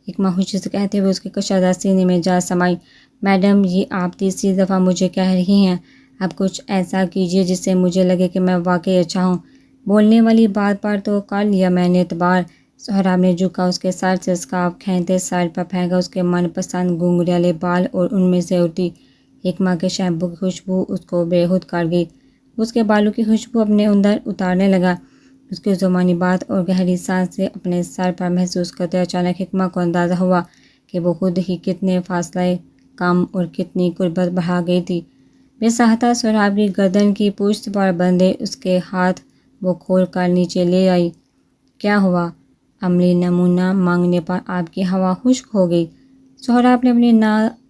حکمہ خوشی سے کہتے ہوئے اس کے کشادہ سینے میں جا سمائی۔ میڈم، یہ آپ تیسری دفعہ مجھے کہہ رہی ہیں۔ اب کچھ ایسا کیجیے جس سے مجھے لگے کہ میں واقعی اچھا ہوں۔ بولنے والی بات پر تو کر لیا میں نے اعتبار۔ سہراب نے جھکا اس کے سر سے اسکارف کھینچتے سر پر پھینکا۔ اس کے من پسند گھنگریالے بال اور ان میں سے اٹھی حکمہ کے شیمپو کی خوشبو اس کو بےحود کر گئی۔ اس کے بالوں کی خوشبو اپنے اندر اتارنے لگا۔ اس کی زبانی بات اور گہری سانس سے اپنے سر پر محسوس کرتے اچانک حکمہ کو اندازہ ہوا کہ وہ خود ہی کتنے فاصلے کم اور کتنی قربت بڑھا گئی تھی۔ بے ساہتا سہراب کی گردن کی پشت پر بندھے اس کے ہاتھ وہ کھول کر نیچے لے آئی۔ کیا ہوا؟ عملی نمونہ مانگنے پر آپ کی ہوا خشک ہو گئی؟ سہراب نے اپنی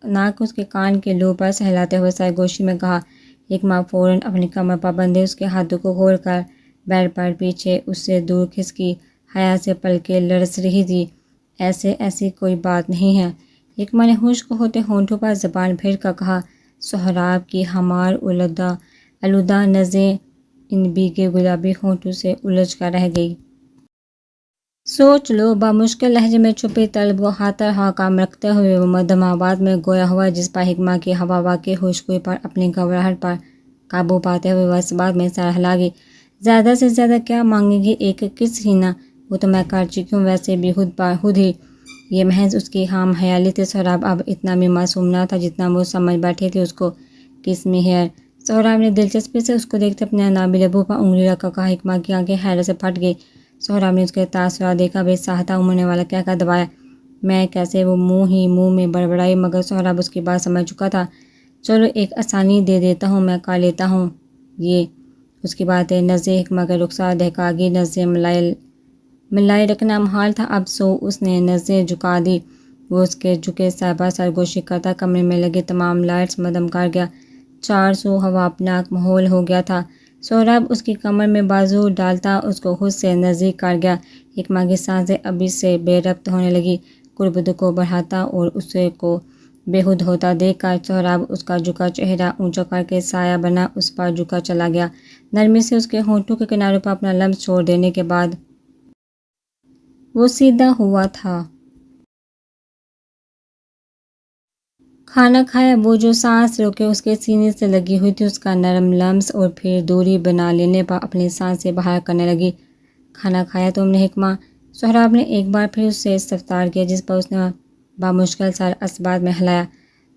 ناک اس کے کان کے لوب پر سہلاتے ہوئے سرگوشی میں کہا۔ حکمہ فوراً اپنی کمر پر بندھے اس کے ہاتھوں کو کھول کر بیڈ پر پیچھے اس سے دور کھسکی۔ حیا سے پلکیں لرز رہی تھی۔ ایسی کوئی بات نہیں ہے، حکمہ نے خشک ہوتے ہونٹوں پر زبان پھیر کر کہا۔ سہراب کی ہمار آلودہ نظریں ان بھیگے گلابی ہونٹوں سے الجھ کر رہ گئی۔ سوچ لو، بامشکل لہجے میں چھپی طلب و خاطر حکام رکھتے ہوئے وہ مدھم آواز میں گویا ہوا، جس پر حکمہ کی ہوا واقعی خشک ہوئی پر اپنی گھبراہٹ پر قابو پاتے ہوئے وہ اس بات میں سر ہلا گئی۔ زیادہ سے زیادہ کیا مانگے گی؟ ایک کس ہی نہ، وہ تو میں کر چکی ہوں ویسے بھی خود ہی۔ یہ محض اس کی خام خیالی تھی۔ سہراب اب اتنا بھی معصوم نہ تھا جتنا وہ سمجھ بیٹھی تھی اس کو۔ کس می ہیئر؟ سہراب نے دلچسپی سے اس کو دیکھتے اپنے نابی لبوں پر انگلی رکھ کر کہا۔ حکمہ کی آنکھیں حیرت سے پھٹ گئی۔ سہراب نے اس کے تاثرات دیکھا، بے ساہتا امڑنے والا کہہ کر دبایا۔ میں کیسے؟ وہ منہ میں بڑبڑائی مگر سہراب اس کی بات سمجھ چکا تھا۔ چلو ایک آسانی دے دیتا ہوں، میں کر لیتا ہوں یہ۔ اس کی باتیں نظریں حکمہ کے رخسار دہکا گئی۔ نظریں ملائے رکھنا محال تھا اب، سو اس نے نظریں جھکا دی۔ وہ اس کے جھکے سر پر سرگوشی کرتا کمرے میں لگے تمام لائٹس مدھم کر گیا۔ چارسو ہواپناک ماحول ہو گیا تھا۔ سہراب اس کی کمر میں بازو ڈالتا اس کو خود سے نزدیک کر گیا۔ حکمہ کی سانسیں ابھی سے بے ربط ہونے لگی۔ قربت کو بڑھاتا اور اس کو بےحود ہوتا دیکھ کر سہراب اس کا جھکا چہرہ اونچا کر کے سایہ بنا اس پر جھکا چلا گیا۔ نرمی سے اس کے ہونٹوں کے کناروں پر اپنا لمس چھوڑ دینے کے بعد وہ سیدھا ہوا تھا۔ کھانا کھایا، وہ جو سانس روکے اس کے سینے سے لگی ہوئی تھی، اس کا نرم لمس، اور پھر دوری بنا لینے پر اپنی سانسیں باہر کرنے لگی۔ کھانا کھایا تم نے حکمہ؟ سہراب نے ایک بار پھر اس سے استفسار کیا، جس پر اس نے بامشکل سارے اسباب میں ہلایا۔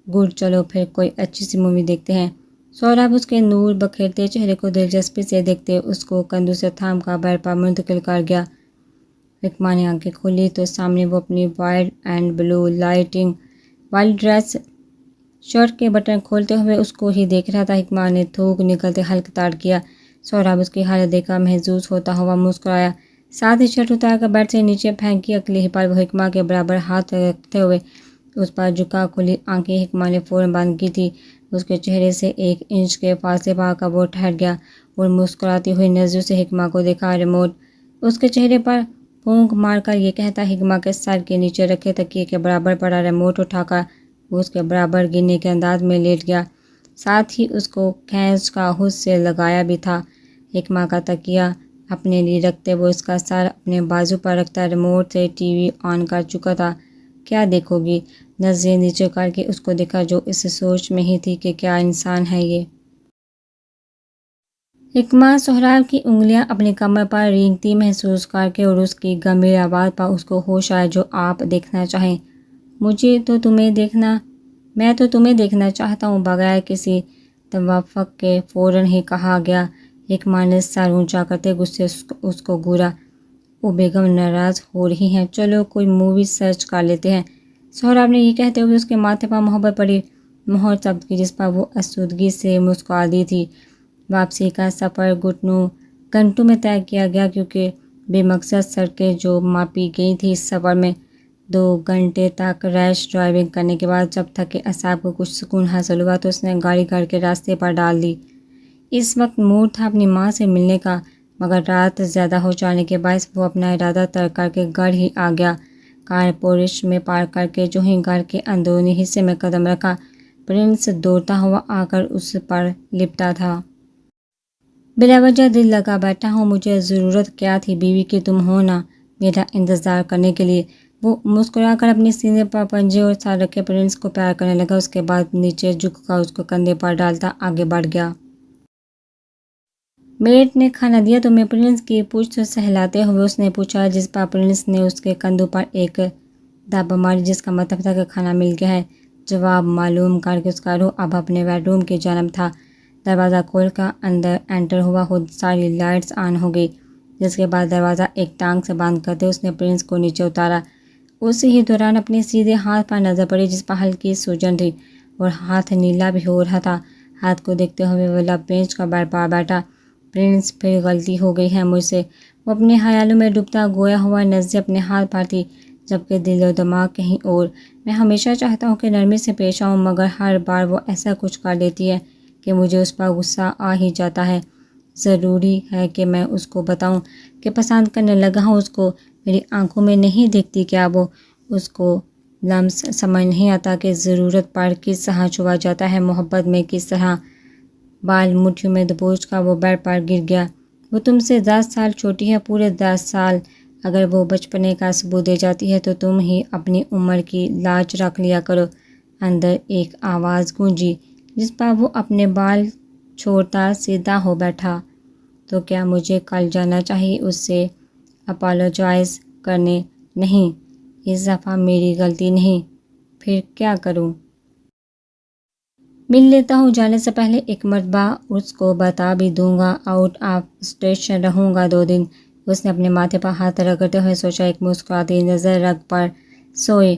گڈ، چلو پھر کوئی اچھی سی مووی دیکھتے ہیں۔ سہراب اس کے نور بکھیرتے چہرے کو دلچسپی سے دیکھتے اس کو کندھوں سے تھام کر بیڈ پر منتقل کر گیا۔ حکمہ نے آنکھیں کھولی تو سامنے وہ اپنی وائٹ اینڈ بلو لائٹنگ والی ڈریس شرٹ کے بٹن کھولتے ہوئے اس کو ہی دیکھ رہا تھا۔ حکمہ نے تھوک نکلتے حلق تاڑ کیا۔ سہراب اس کی حالت دیکھ کر محظوظ ہوتا ہوا مسکرایا، ساتھ ہی شرٹ اتار کر بیڈ سے نیچے پھینکی۔ اگلی ہی پل وہ حکمہ کے برابر ہاتھ رکھتے ہوئے اس پر جھکا، کھلی آنکھیں حکمہ نے فوراً بند کی تھی۔ اس کے چہرے سے 1 انچ کے فاصلے پا کر وہ ٹھہر گیا اور مسکراتی ہوئی نظروں سے حکمہ کو دیکھا۔ ریموٹ اس کے چہرے پر پھونک مار کر یہ کہتا حکمہ کے سر کے نیچے رکھے تکیے کے برابر پڑا ریموٹ اٹھا کر وہ اس کے برابر گرنے کے انداز میں لیٹ گیا، ساتھ ہی اس کو کھینچ کا حس سے لگایا بھی تھا۔ حکمہ کا تکیہ اپنے لیے رکھتے وہ اس کا سر اپنے بازو پر رکھتا ریموٹ سے ٹی وی آن کر چکا تھا۔ کیا دیکھو گی؟ نظریں نیچے کر کے اس کو دیکھا، جو اس سوچ میں ہی تھی کہ کیا انسان ہے یہ۔ حکمہ سہراب کی انگلیاں اپنی کمر پر رینگتی محسوس کر کے اور اس کی گمبھیر آواز پر اس کو ہوش آیا، جو آپ دیکھنا چاہیں؟ میں تو تمہیں دیکھنا چاہتا ہوں، بغیر کسی توافق کے فوراً ہی کہا گیا۔ حکمہ نے سر اونچا کرتے غصے اس کو گھورا۔ او بیگم ناراض ہو رہی ہیں، چلو کوئی مووی سرچ کر لیتے ہیں۔ سہراب نے یہ کہتے ہوئے اس کے ماتھے پر محبت بڑی مہر ثبت کی، جس پر وہ آسودگی سے مسکرا دی تھی۔ واپسی کا سفر گھنٹوں میں طے کیا گیا، کیونکہ بے مقصد سڑکیں جو ماپی گئی تھیں۔ اس سفر میں 2 گھنٹے تک ریش ڈرائیونگ کرنے کے بعد جب تھکے اعصاب کو کچھ سکون حاصل ہوا تو اس نے گاڑی گھر کے راستے پر ڈال دی۔ اس وقت موڈ تھا اپنی ماں سے ملنے کا، مگر رات زیادہ ہو جانے کے باعث وہ اپنا ارادہ ترک کر کے گھر ہی آ گیا۔ کار پورش میں پارک کر کے جو ہی گھر کے اندرونی حصے میں قدم رکھا، پرنس دوڑتا ہوا آ کر اس پر لپٹا تھا۔ بلا وجہ دل لگا بیٹھا ہوں، مجھے ضرورت کیا تھی بیوی کی، تم ہو نا میرا انتظار کرنے کے لیے۔ وہ مسکرا کر اپنے سینے پر پنجے اور سر رکھے پرنس کو پیار کرنے لگا، اس کے بعد نیچے جھک کر اس کو کندھے پر ڈالتا آگے بڑھ گیا۔ میٹ نے کھانا دیا تمہیں؟ پرنس کی پوچھ سہلاتے ہوئے اس نے پوچھا، جس پر پرنس نے اس کے کندھوں پر ایک دب ماری، جس کا مطلب تھا کہ کھانا مل گیا ہے۔ جواب معلوم کر کے اس کا روح اب اپنے بیڈ روم کی جانب تھا۔ دروازہ کھول کر اندر انٹر ہوا، خود ساری لائٹس آن ہو گئی، جس کے بعد دروازہ ایک ٹانگ سے بند کرتے اس نے پرنس کو نیچے اتارا۔ اسی ہی دوران اپنے سیدھے ہاتھ پر نظر پڑی، جس پر ہلکی سوجن تھی اور ہاتھ نیلا بھی ہو رہا تھا۔ ہاتھ کو دیکھتے ہوئے وہ لب پینچ کر بیڈ پر بیٹھا۔ پرنس، پھر غلطی ہو گئی ہے مجھ سے۔ وہ اپنے خیالوں میں ڈوبتا گویا ہوا نظریں اپنے ہاتھ پر تھی، جبکہ دل و دماغ کہیں اور۔ میں ہمیشہ چاہتا ہوں کہ نرمی سے پیش آؤں، مگر ہر بار وہ ایسا کچھ کر لیتی ہے کہ مجھے اس پر غصہ آ ہی جاتا ہے۔ ضروری ہے کہ میں اس کو بتاؤں کہ پسند کرنے لگا ہوں اس کو۔ میری آنکھوں میں نہیں دیکھتی کیا وہ؟ اس کو لمس سمجھ نہیں آتا کہ ضرورت پر کس طرح چھوا جاتا ہے، محبت میں کس طرح۔ بال مٹھیوں میں دبوچ کر وہ بیڈ پر گر گیا۔ وہ تم سے 10 سال چھوٹی ہے، پورے 10 سال۔ اگر وہ بچپنے کا ثبوت دے جاتی ہے تو تم ہی اپنی عمر کی لاج رکھ لیا کرو۔ اندر ایک آواز گونجی، جس پر وہ اپنے بال چھوڑتا سیدھا ہو بیٹھا۔ تو کیا مجھے کل جانا چاہیے اس سے اپالوجائز کرنے؟ نہیں، اس دفعہ میری غلطی نہیں۔ پھر کیا کروں؟ مل لیتا ہوں، جانے سے پہلے ایک مرتبہ اس کو بتا بھی دوں گا۔ آؤٹ آف اسٹیشن رہوں گا 2 دن۔ اس نے اپنے ماتھے پر ہاتھ رگڑتے ہوئے سوچا، ایک مسکراتی نظر رگ پر سوئے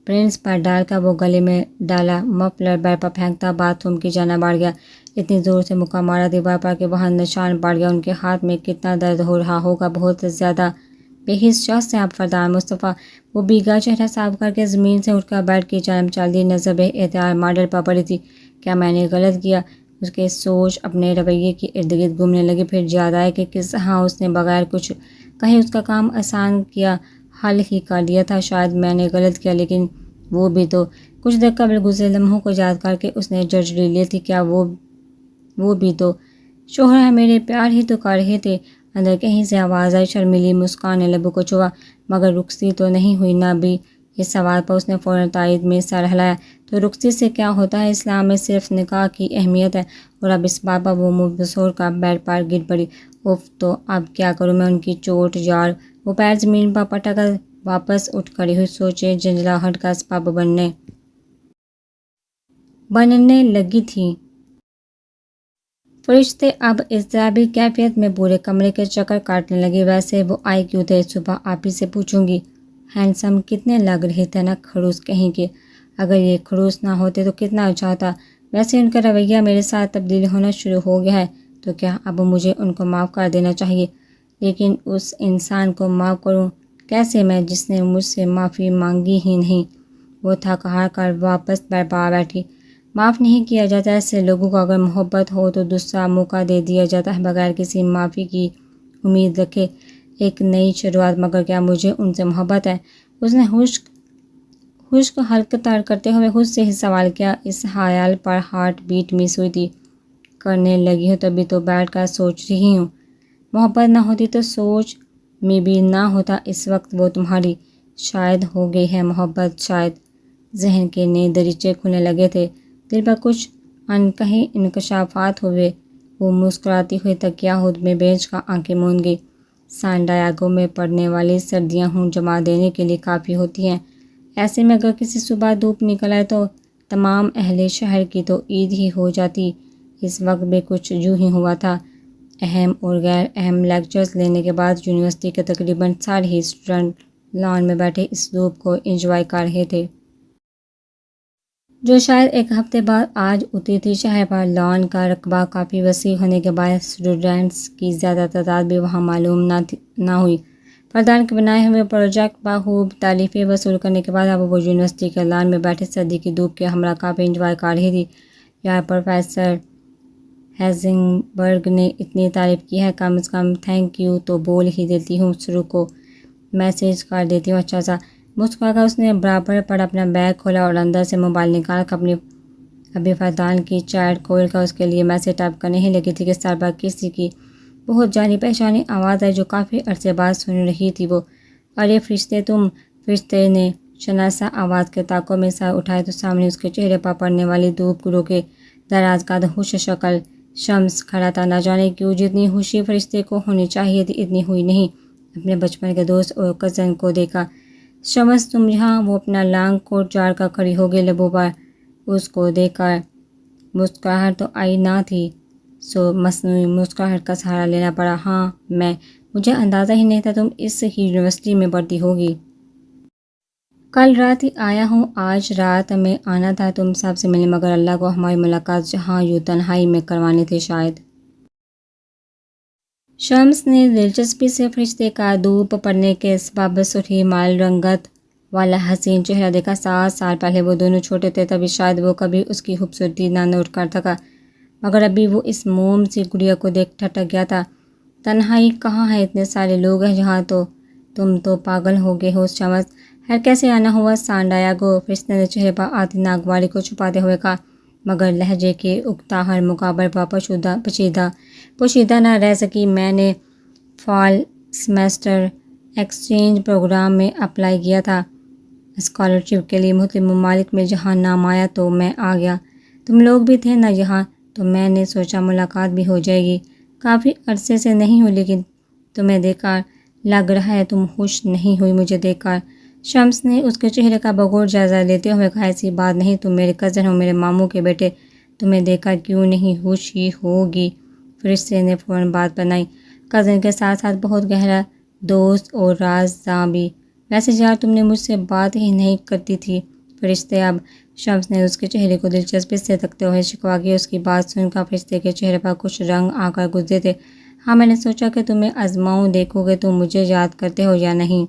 پرنس پر ڈال کر وہ گلے میں ڈالا مفلر بیڈ پر پھینکتا باتھ روم کی جانب بڑھ گیا۔ اتنی زور سے مکہ مارا دیوار پر کہ وہاں نشان پڑ گیا۔ ان کے ہاتھ میں کتنا درد ہو رہا ہوگا، بہت زیادہ۔ بے حس شخص ہیں آپ فردان مصطفیٰ۔ وہ بھیگا چہرہ صاف کر کے زمین سے اٹھ کر بیڈ کی جانب چل دی، نظر بے اختیار ماڈل پر پڑی تھی۔ کیا میں نے غلط کیا؟ اس کے سوچ اپنے رویے کے ارد گرد گھومنے لگی، پھر یاد آیا کہ کس طرح اس نے بغیر کچھ کہے اس کا کام آسان کیا، حل ہی کر دیا تھا۔ شاید میں نے غلط کیا، لیکن وہ بھی تو۔ کچھ دیر قبل گزرے لمحوں کو یاد کر کے اس نے ججری لی تھی، کیا وہ بھی تو شوہر ہے میرے، پیار ہی تو کر رہے تھے۔ اندر کہیں سے آواز آئی، شرمیلی مسکان نے لبوں کو چھوا، مگر رخصتی تو نہیں ہوئی، نہ بھی اس سوال پر اس نے فوراً تائید میں سر ہلایا۔ تو رخصتی سے کیا ہوتا ہے؟ اسلام میں صرف نکاح کی اہمیت ہے۔ اور اب اس بات پر وہ مبصور کا بیڈ پر گر پڑی۔ اف، تو اب کیا کروں میں؟ ان کی چوٹ یار۔ وہ پیر زمین پر پٹک کر واپس اٹھ کھڑی ہوئی، سوچے جھنجھلاہٹ کا سبب بننے لگی تھی۔ فرشتے اب اضطرابی کیفیت میں پورے کمرے کے چکر کاٹنے لگے۔ ویسے وہ آئے کیوں تھے؟ صبح آپ ہی سے پوچھوں گی۔ ہینڈسم کتنے لگ رہے تھے نا، خڑوس کہیں کے۔ اگر یہ خڑوس نہ ہوتے تو کتنا اچھا ہوتا۔ ویسے ان کا رویہ میرے ساتھ تبدیل ہونا شروع ہو گیا ہے، تو کیا اب مجھے ان کو معاف کر دینا چاہیے؟ لیکن اس انسان کو معاف کروں کیسے میں، جس نے مجھ سے معافی مانگی ہی نہیں؟ وہ تھک ہار کر واپس بیڈ پر بیٹھی۔ معاف نہیں کیا جاتا ایسے لوگوں کو۔ اگر محبت ہو تو دوسرا موقع دے دیا جاتا ہے بغیر کسی معافی کی امید رکھے، ایک نئی شروعات۔ مگر کیا مجھے ان سے محبت ہے؟ اس نے خشک حلق تر کرتے ہوئے خود سے ہی سوال کیا۔ اس خیال پر ہارٹ بیٹ مس ہوئی تھی۔ کرنے لگی ہوں تبھی تو بیٹھ کر سوچ رہی ہوں۔ محبت نہ ہوتی تو سوچ میں بھی نہ ہوتا اس وقت وہ تمہاری۔ شاید ہو گئی ہے محبت، شاید۔ ذہن کے نئے دریچے کھلنے لگے تھے، دل پر کچھ انکہے انکشافات ہوئے۔ وہ مسکراتی ہوئی تکیہ ہود میں بیچ کر آنکھیں موند گئی۔ سان ڈیاگو میں پڑنے والی سردیاں ہوں جما دینے کے لیے کافی ہوتی ہیں۔ ایسے میں اگر کسی صبح دھوپ نکل آئے تو تمام اہل شہر کی تو عید ہی ہو جاتی۔ اس وقت بھی کچھ یوں ہی ہوا تھا۔ اہم اور غیر اہم لیکچرز لینے کے بعد یونیورسٹی کے تقریباً سارے ہی اسٹوڈنٹ لان میں بیٹھے اس دھوپ کو انجوائے کر رہے تھے، جو شاید ایک ہفتے بعد آج اتری تھی۔ شہر پر لان کا رقبہ کافی وسیع ہونے کے باعث اسٹوڈنٹس کی زیادہ تعداد بھی وہاں معلوم نہ ہوئی۔ فردان کے بنائے ہوئے پروجیکٹ پر خوب تعریفیں وصول کرنے کے بعد اب وہ یونیورسٹی کے لان میں بیٹھے سردی کی دھوپ کے ہمراہ کافی انجوائے کر رہی تھی۔ یار، پروفیسر ہیزنبرگ نے اتنی تعریف کی ہے، کم از کم تھینک یو تو بول ہی دیتی ہوں۔ شروع کو میسیج کر دیتی ہوں۔ اچھا سا مسکرا کر اس نے برابر پر اپنا بیگ کھولا اور اندر سے موبائل نکال کر ابھی فردان کی چیٹ کھول کر اس کے لیے میسیج ٹائپ کرنے ہی لگی تھی کہ سر پر کسی کی بہت جانی پہچانی آواز آئی جو کافی عرصے بعد سن رہی تھی وہ۔ ارے فرشتے تم! فرشتے نے شناسا آواز کے تعاقب میں سر اٹھائے تو سامنے اس کے چہرے پر پڑنے والی دھوپ کو روکے دراز قد خوش شکل شمس کھڑا تھا۔ نہ جانے کیوں جتنی خوشی فرشتے کو ہونی چاہیے تھی اتنی ہوئی نہیں۔ اپنے بچپن کے دوست اور کزن کو دیکھا۔ شمس تم یہاں؟ وہ اپنا لانگ کوٹ جاڑ کر کھڑی ہو گئی۔ لبوں پر اس کو دیکھ کر مسکراہٹ تو آئی نہ تھی، سو مصنوعی مسکراہٹ کا سہارا لینا پڑا۔ ہاں مجھے اندازہ ہی نہیں تھا تم اس ہی یونیورسٹی میں پڑھتی ہوگی۔ کل رات ہی آیا ہوں، آج رات میں آنا تھا تم سب سے ملنے، مگر اللہ کو ہماری ملاقات جہاں یوں تنہائی میں کروانی تھی شاید۔ شمس نے دلچسپی سے فرشتے کا دھوپ پڑنے کے سبب سرخی مائل رنگت والا حسین چہرہ دیکھا۔ 7 سال پہلے وہ دونوں چھوٹے تھے، تبھی شاید وہ کبھی اس کی خوبصورتی نہ نوٹ کر سکا، مگر ابھی وہ اس موم سی گڑیا کو دیکھ ٹھٹک گیا تھا۔ تنہائی کہاں ہے؟ اتنے سارے لوگ ہیں جہاں، تو تم تو پاگل ہو گئے ہو شمس۔ خیر کیسے آنا ہوا سان ڈیاگو؟ فرشتے نے چہرے پر آتی ناگواری کو چھپاتے ہوئے کہا، مگر لہجے کے اکتاہٹ مقابل پر پوشیدہ نہ رہ سکی۔ میں نے فال سیمیسٹر ایکسچینج پروگرام میں اپلائی کیا تھا اسکالرشپ کے لیے مختلف ممالک میں، جہاں نام آیا تو میں آ گیا۔ تم لوگ بھی تھے نا یہاں، تو میں نے سوچا ملاقات بھی ہو جائے گی۔ کافی عرصے سے نہیں ہوئی، لیکن تمہیں دیکھ کر لگ رہا ہے تم خوش نہیں ہوئی مجھے دیکھ کر۔ شمس نے اس کے چہرے کا بغور جائزہ لیتے ہوئے کہا، ایسی بات نہیں، تم میرے کزن ہو، میرے ماموں کے بیٹے، تمہیں دیکھ کر کیوں نہیں خوشی ہوگی؟ فرشتے نے فوراً بات بنائی، کزن کے ساتھ ساتھ بہت گہرا دوست اور رازداں بھی۔ ویسے یار تم نے مجھ سے بات ہی نہیں کرتی تھی فرشتے اب۔ شمس نے اس کے چہرے کو دلچسپی سے تکتے ہوئے شکوہ کیا۔ اس کی بات سن کر فرشتے کے چہرے پر کچھ رنگ آ کر گزرے تھے۔ ہاں میں نے سوچا کہ تمہیں آزماؤں، دیکھو کہ تم مجھے یاد کرتے ہو یا نہیں۔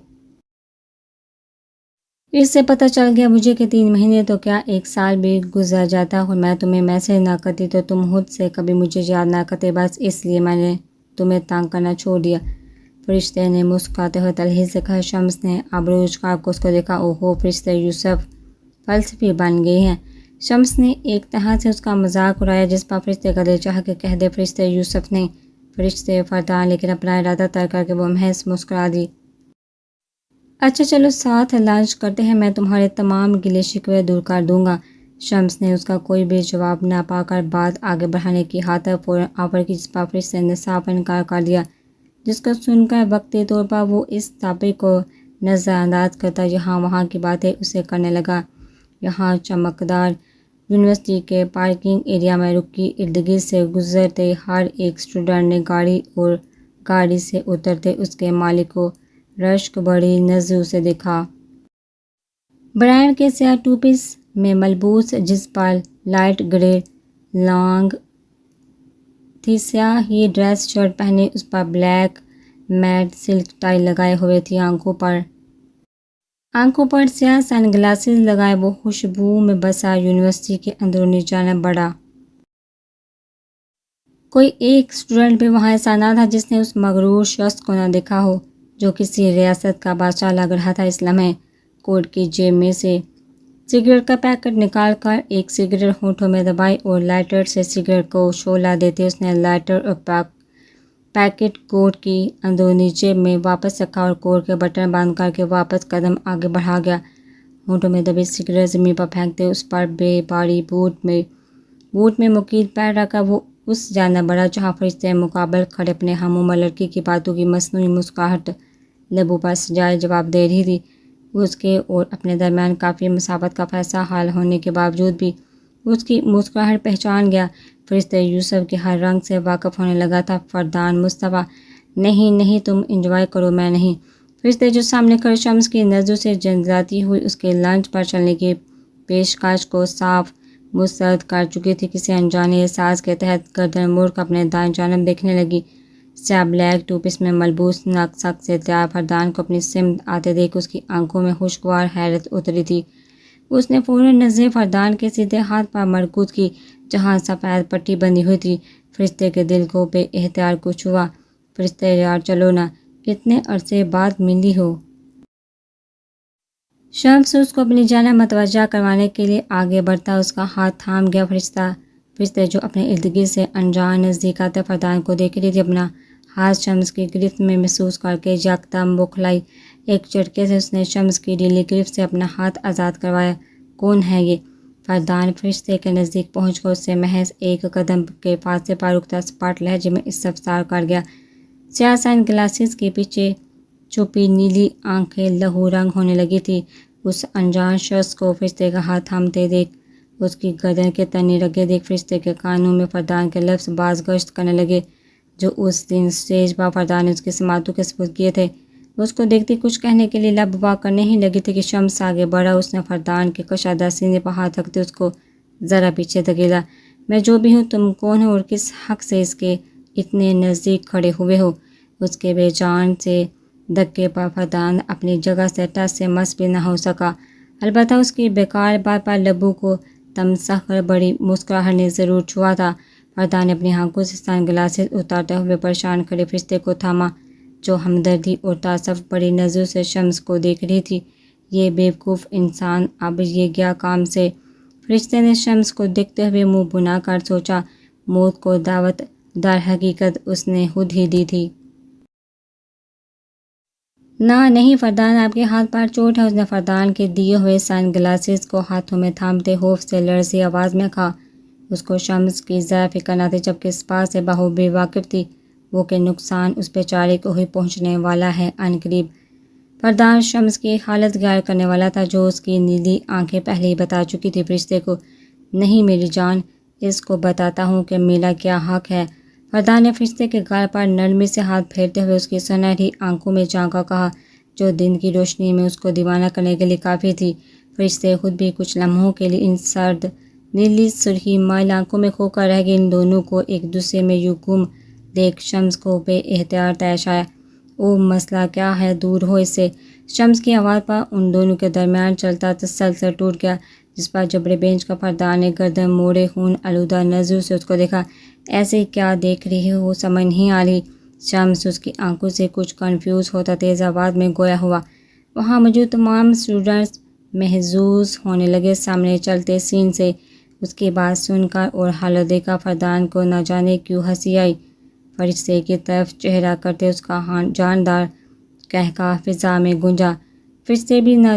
اس سے پتہ چل گیا مجھے کہ 3 مہینے تو کیا 1 سال بھی گزر جاتا اور میں تمہیں میسیج نہ کرتی تو تم خود سے کبھی مجھے یاد نہ کرتے، بس اس لیے میں نے تمہیں تنگ کرنا چھوڑ دیا۔ فرشتے نے مسکراتے ہوئے تلخی سے کہا۔ شمس نے ابرو اچکا کر اس کو دیکھا۔ اوہو فرشتے یوسف فلسفی بن گئی ہیں۔ شمس نے ایک طرح سے اس کا مذاق اڑایا، جس پر فرشتے کا دل چاہا کہ کہہ دے فرشتے یوسف نہیں، فرشتے فردان، لیکن اپنا ارادہ ترک کر کے وہ محض مسکرا دی۔ اچھا چلو ساتھ لنچ کرتے ہیں، میں تمہارے تمام گلے شکوے دور کر دوں گا۔ شمس نے اس کا کوئی بھی جواب نہ پا کر بات آگے بڑھانے کی خاطر فوراً آفر کی، جس پر فرشتے نے صاف انکار کر دیا، جس کو سن کر وقتی طور پر وہ اس ٹاپک کو نظر انداز کرتا یہاں وہاں کی باتیں اسے کرنے لگا۔ یہاں چمکدار یونیورسٹی کے پارکنگ ایریا میں رکی، ارد گرد سے گزرتے ہر ایک اسٹوڈنٹ نے گاڑی اور گاڑی سے اترتے اس کے مالک کو رشک بڑی نظروں سے دیکھا۔ برائن کے سیاہ ٹو پیس میں ملبوس، جس پر لائٹ گرے لانگ تھی، سیاہ ہی ڈریس شرٹ پہنے، اس پر بلیک میٹ سلک ٹائی لگائے ہوئے تھی، آنکھوں پر سیاہ سن گلاسز لگائے وہ خوشبو میں بسا یونیورسٹی کے اندرونی جانب بڑھا۔ کوئی ایک اسٹوڈنٹ بھی وہاں ایسا نہ تھا جس نے اس مغرور شخص کو نہ دیکھا ہو جو کسی ریاست کا بادشاہ لگ رہا تھا۔ اس لمحے کوٹ کی جیب میں سے سگریٹ کا پیکٹ نکال کر ایک سگریٹ ہونٹوں میں دبائی اور لائٹر سے سگریٹ کو شعلہ دیتے اس نے لائٹر اور پیکٹ کوٹ کی اندرونی جیب میں واپس رکھا اور کوٹ کے بٹن بند کر کے واپس قدم آگے بڑھا گیا۔ ہونٹوں میں دبی سگریٹ زمین پر پھینکتے اس پر بے باری بوٹ میں مقید پیر رکھ کر وہ اس جانب بڑھا جہاں فرشتے مقابل کھڑے اپنے ہم عمر لڑکی کی باتوں کی مصنوعی مسکراہٹ لبوں پر سجائے جواب دے رہی تھی۔ اس کے اور اپنے درمیان کافی مسافت کا فاصلہ حائل ہونے کے باوجود بھی اس کی مسکراہٹ پہچان گیا۔ فرشتے یوسف کے ہر رنگ سے واقف ہونے لگا تھا۔ فردان مصطفیٰ، نہیں تم انجوائے کرو، میں نہیں۔ فرشتے جو سامنے کھڑے شمس کی نظروں سے جھنجھلاتی ہوئی اس کے لنچ پر چلنے کی پیشکش کو صاف مسترد کر چکی تھی، کسی انجانے احساس کے تحت گردن موڑ کر اپنے دائیں جانب دیکھنے لگی۔ سیاہ بلیک ٹو پیس میں ملبوس ناقص سے تیار فردان کو اپنی سمت آتے دیکھ اس کی آنکھوں میں خوشگوار حیرت اتری تھی۔ اس نے فوراً نظریں فردان کے سیدھے ہاتھ پر مرکوز کی جہاں سفید پٹی بندھی ہوئی تھی۔ فرشتے کے دل کو بے اختیار کچھ ہوا۔ فرشتے یار چلو نا، کتنے عرصے بعد ملی ہو۔ شمس اس کو اپنی جانب متوجہ کروانے کے لیے آگے بڑھتا اس کا ہاتھ تھام گیا۔ فرشتے جو اپنے ارد گرد سے انجان نزدیک آتے فردان کو دیکھ رہی تھی، اپنا ہاتھ شمس کی گرفت میں محسوس کر کے یکدم بوکھلائی۔ ایک جھٹکے سے اس نے شمس کی ڈھیلی گرفت سے اپنا ہاتھ آزاد کروایا۔ کون ہے یہ؟ فردان فرشتے کے نزدیک پہنچ کر اس سے محض ایک قدم کے فاصلے پر رکتا سپاٹ لہجے میں استفسار کر گیا۔ سیاہ سن گلاسز کے پیچھے چھپی نیلی آنکھیں لہو رنگ ہونے لگی تھی۔ اس انجان شخص کو فرشتے کا ہاتھ تھامتے دیکھ، اس کی گردن کے تنی رگے دیکھ فرشتے کے کانوں میں فردان کے لفظ باز گشت کرنے لگے جو اس دن اسٹیج پر فردان نے اس کی سماعتوں کے سپرد کیے تھے۔ اس کو دیکھتی کچھ کہنے کے لیے لب وا کرنے ہی لگی تھی کہ شمس آگے بڑھا۔ اس نے فردان کے کشادہ سینے پر ہاتھ رکھتے اس کو ذرا پیچھے دھکیلا۔ میں جو بھی ہوں، تم کون ہو اور کس حق سے اس کے اتنے نزدیک کھڑے ہوئے ہو؟ اس کے بے جان سے دھکے پر فردان اپنی جگہ سے ٹس سے مس بھی نہ ہو سکا، البتہ اس کی بیکار بات پر لبوں کو تمسخ کر بڑی مسکراہٹ نے ضرور چھوا تھا۔ فردان نے اپنی آنکھوں سے سن گلاسز اتارتے ہوئے پریشان کھڑے فرشتے کو تھاما جو ہمدردی اور تاسف بڑی نظروں سے شمس کو دیکھ رہی تھی۔ یہ بیوقوف انسان اب یہ کیا کام سے؟ فرشتے نے شمس کو دیکھتے ہوئے منہ بنا کر سوچا، موت کو دعوت در حقیقت اس نے خود ہی دی تھی۔ نہیں فردان، آپ کے ہاتھ پر چوٹ ہے۔ اس نے فردان کے دیے ہوئے سن گلاسز کو ہاتھوں میں تھامتے خوف سے لرزی آواز میں کہا۔ اس کو شمس کی ذرا فکر نہ تھی، جبکہ اس بات سے بخوبی واقف تھی وہ کہ نقصان اس بیچارے کو ہی پہنچنے والا ہے عنقریب قریب۔ فردان شمس کی حالت غائب کرنے والا تھا جو اس کی نیلی آنکھیں پہلے ہی بتا چکی تھی فرشتے کو۔ نہیں میری جان، اس کو بتاتا ہوں کہ میرا کیا حق ہے۔ فردان نے فرشتے کے گال پر نرمی سے ہاتھ پھیرتے ہوئے اس کی سنہری آنکھوں میں جھانک کر کہا جو دن کی روشنی میں اس کو دیوانہ کرنے کے لیے کافی تھی۔ فرشتے خود بھی کچھ لمحوں کے لیے ان سرد نیلی سرخی مائل آنکھوں میں کھو کر رہ گئے۔ ان دونوں کو ایک دوسرے میں یوں گم دیکھ شمس کو بے اختیار طیش آیا۔ او مسئلہ کیا ہے، دور ہو اس سے۔ شمس کی آواز پر ان دونوں کے درمیان چلتا تسلسل ٹوٹ گیا، جس پر جبڑے بینچ کا فردان نے گردن موڑے خون آلودہ نظروں سے اس کو دیکھا۔ ایسے کیا دیکھ رہی ہو، سمجھ نہیں آ رہی؟ شمس اس کی آنکھوں سے کچھ کنفیوز ہوتا تیز آواز میں گویا ہوا۔ وہاں موجود تمام اسٹوڈنٹس محظوظ ہونے لگے۔ سامنے چلتے سین سے اس کی بات سن کر اور حالت دیکھ کر فردان کو نہ جانے کیوں ہنسی آئی۔ فرشتے کی طرف چہرہ کرتے اس کا جاندار قہقہہ فضا میں گونجا۔ پھر سے بھی نہ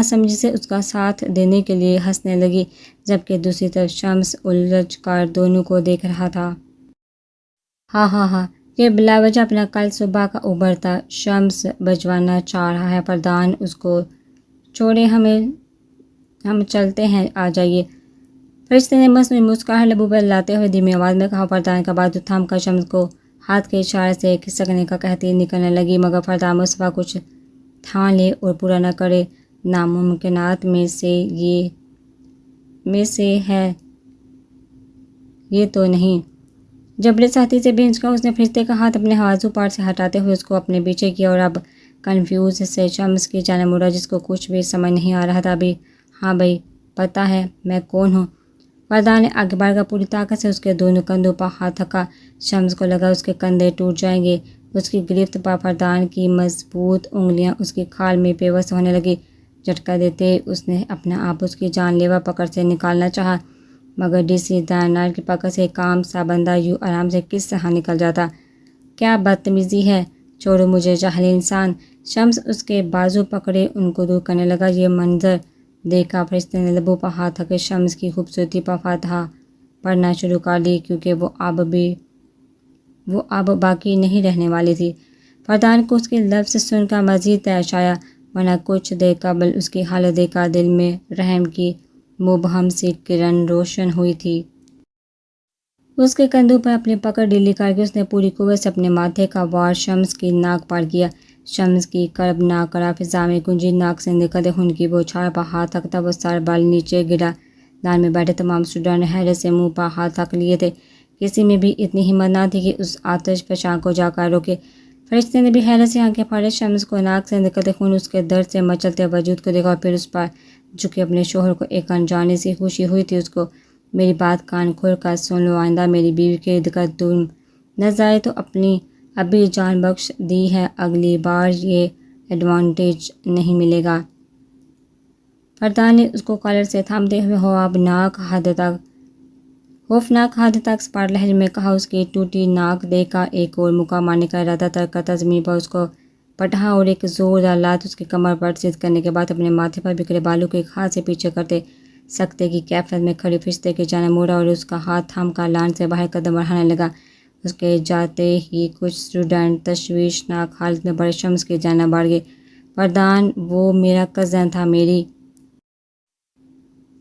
سمجھی سے اس کا ساتھ دینے کے لیے ہنسنے لگی، جبکہ دوسری طرف شمس الجھ کر دونوں کو دیکھ رہا تھا۔ ہاں ہاں ہاں، یہ بلا وجہ اپنا کل صبح کا ابھرتا شمس بجوانا چاہ رہا ہے۔ فردان اس کو چھوڑے، ہم چلتے ہیں، آ جائیے۔ فرشتے نے مصنوعی مسکراہٹ لبوں پر لاتے ہوئے دھیمی آواز میں کہا۔ فردان کا بازو تھام کر شمس کو ہاتھ کے اشارے سے کھسکنے کا کہتی نکلنے لگی، مگر فردان مصطفیٰ کچھ ٹھان لے اور پورا نہ کرے۔ ناممکنات میں سے ہے یہ تو نہیں۔ جبڑے ساتھی سے بھینچ کر اس نے فرشتے کا ہاتھ اپنے حوالو پار سے ہٹاتے ہوئے اس کو اپنے پیچھے کیا اور اب کنفیوز سے شمس کی جانب مڑا، جس کو کچھ بھی سمجھ نہیں آ رہا تھا ابھی۔ ہاں بھائی، پتہ ہے میں کون ہوں۔ فردان نے آگے بڑھ کر پوری طاقت سے اس کے دونوں کندھوں پر ہاتھ رکھا۔ شمس کو لگا اس کے کندھے ٹوٹ جائیں گے۔ اس کی گرفت پر فردان کی مضبوط انگلیاں اس کی کھال میں پیوست ہونے لگی۔ جھٹکا دیتے اس نے اپنا آپ اس کی جان لیوا پکڑ سے نکالنا چاہا، مگر ڈی سی ڈائنائٹ کی پکڑ سے ایک عام سا بندہ یوں آرام سے کس طرح نکل جاتا؟ کیا بدتمیزی ہے! چھوڑو مجھے، جاہل انسان! شمس اس کے بازو پکڑے ان کو دور کرنے لگا۔ یہ منظر دیکھا فرشتے نے لبوں پر ہاتھ رکھے شمس کی خوبصورتی پر فاتحہ پڑھنا شروع کر دی، کیونکہ وہ اب باقی نہیں رہنے والی تھی۔ فردان کو اس کے لفظ سن کر مزید تیش آیا، ورنہ کچھ دیر قبل اس کی حالت دیکھ کر دل میں رحم کی مبہم سی کرن روشن ہوئی تھی۔ اس کے کندھوں پر اپنی پکڑ ڈھیلی کر کے اس نے پوری قوت سے اپنے ماتھے کا وار شمس کی ناک پر کیا۔ شمس کی کربناک کرا فضا میں گونجی، ناک سے نکلتے خون کی بوچھار پر ہاتھ رکھتا وہ سر بال نیچے گرا۔ لائن میں بیٹھے تمام اسٹوڈنٹ نے حیرت سے منہ پر ہاتھ رکھ لیے تھے۔ کسی میں بھی اتنی ہمت نہ تھی کہ اس آتش فشاں کو جا کر روکے۔ فرشتے نے بھی حیرت سے آنکھیں پھاڑے شمس کو ناک سے نکلتے خون، اس کے درد سے مچلتے وجود کو دیکھا اور پھر اس پر جھکے اپنے شوہر کو ایک انجانی سی خوشی ہوئی تھی اس کو۔ میری بات کان کھول کر سن لو، آئندہ میری بیوی کے ارد گرد دور نظر آئے تو اپنی ابھی جان بخش دی ہے، اگلی بار یہ ایڈوانٹیج نہیں ملے گا۔ فردان نے اس کو کالر سے تھامتے ہوئے خوفناک حد تک سپاٹ لہجے میں کہا۔ اس کی ٹوٹی ناک دیکھ کر ایک اور مکہ مارنے کا ارادہ کرتا زمین پر اس کو پٹھا اور ایک زوردار لات اس کی کمر پر ضد کرنے کے بعد اپنے ماتھے پر بکھرے بالوں کو ایک ہاتھ سے پیچھے کرتے سکتے کی کیفیت میں کھڑی فرشتے کی جانب موڑا اور اس کا ہاتھ تھام کر لان سے باہر قدم بڑھانے لگا۔ اس کے جاتے ہی کچھ اسٹوڈنٹ تشویشناک حالت میں بڑے شمس کی جانب بڑھ گئے۔ فردان، وہ میرا کزن تھا، میری۔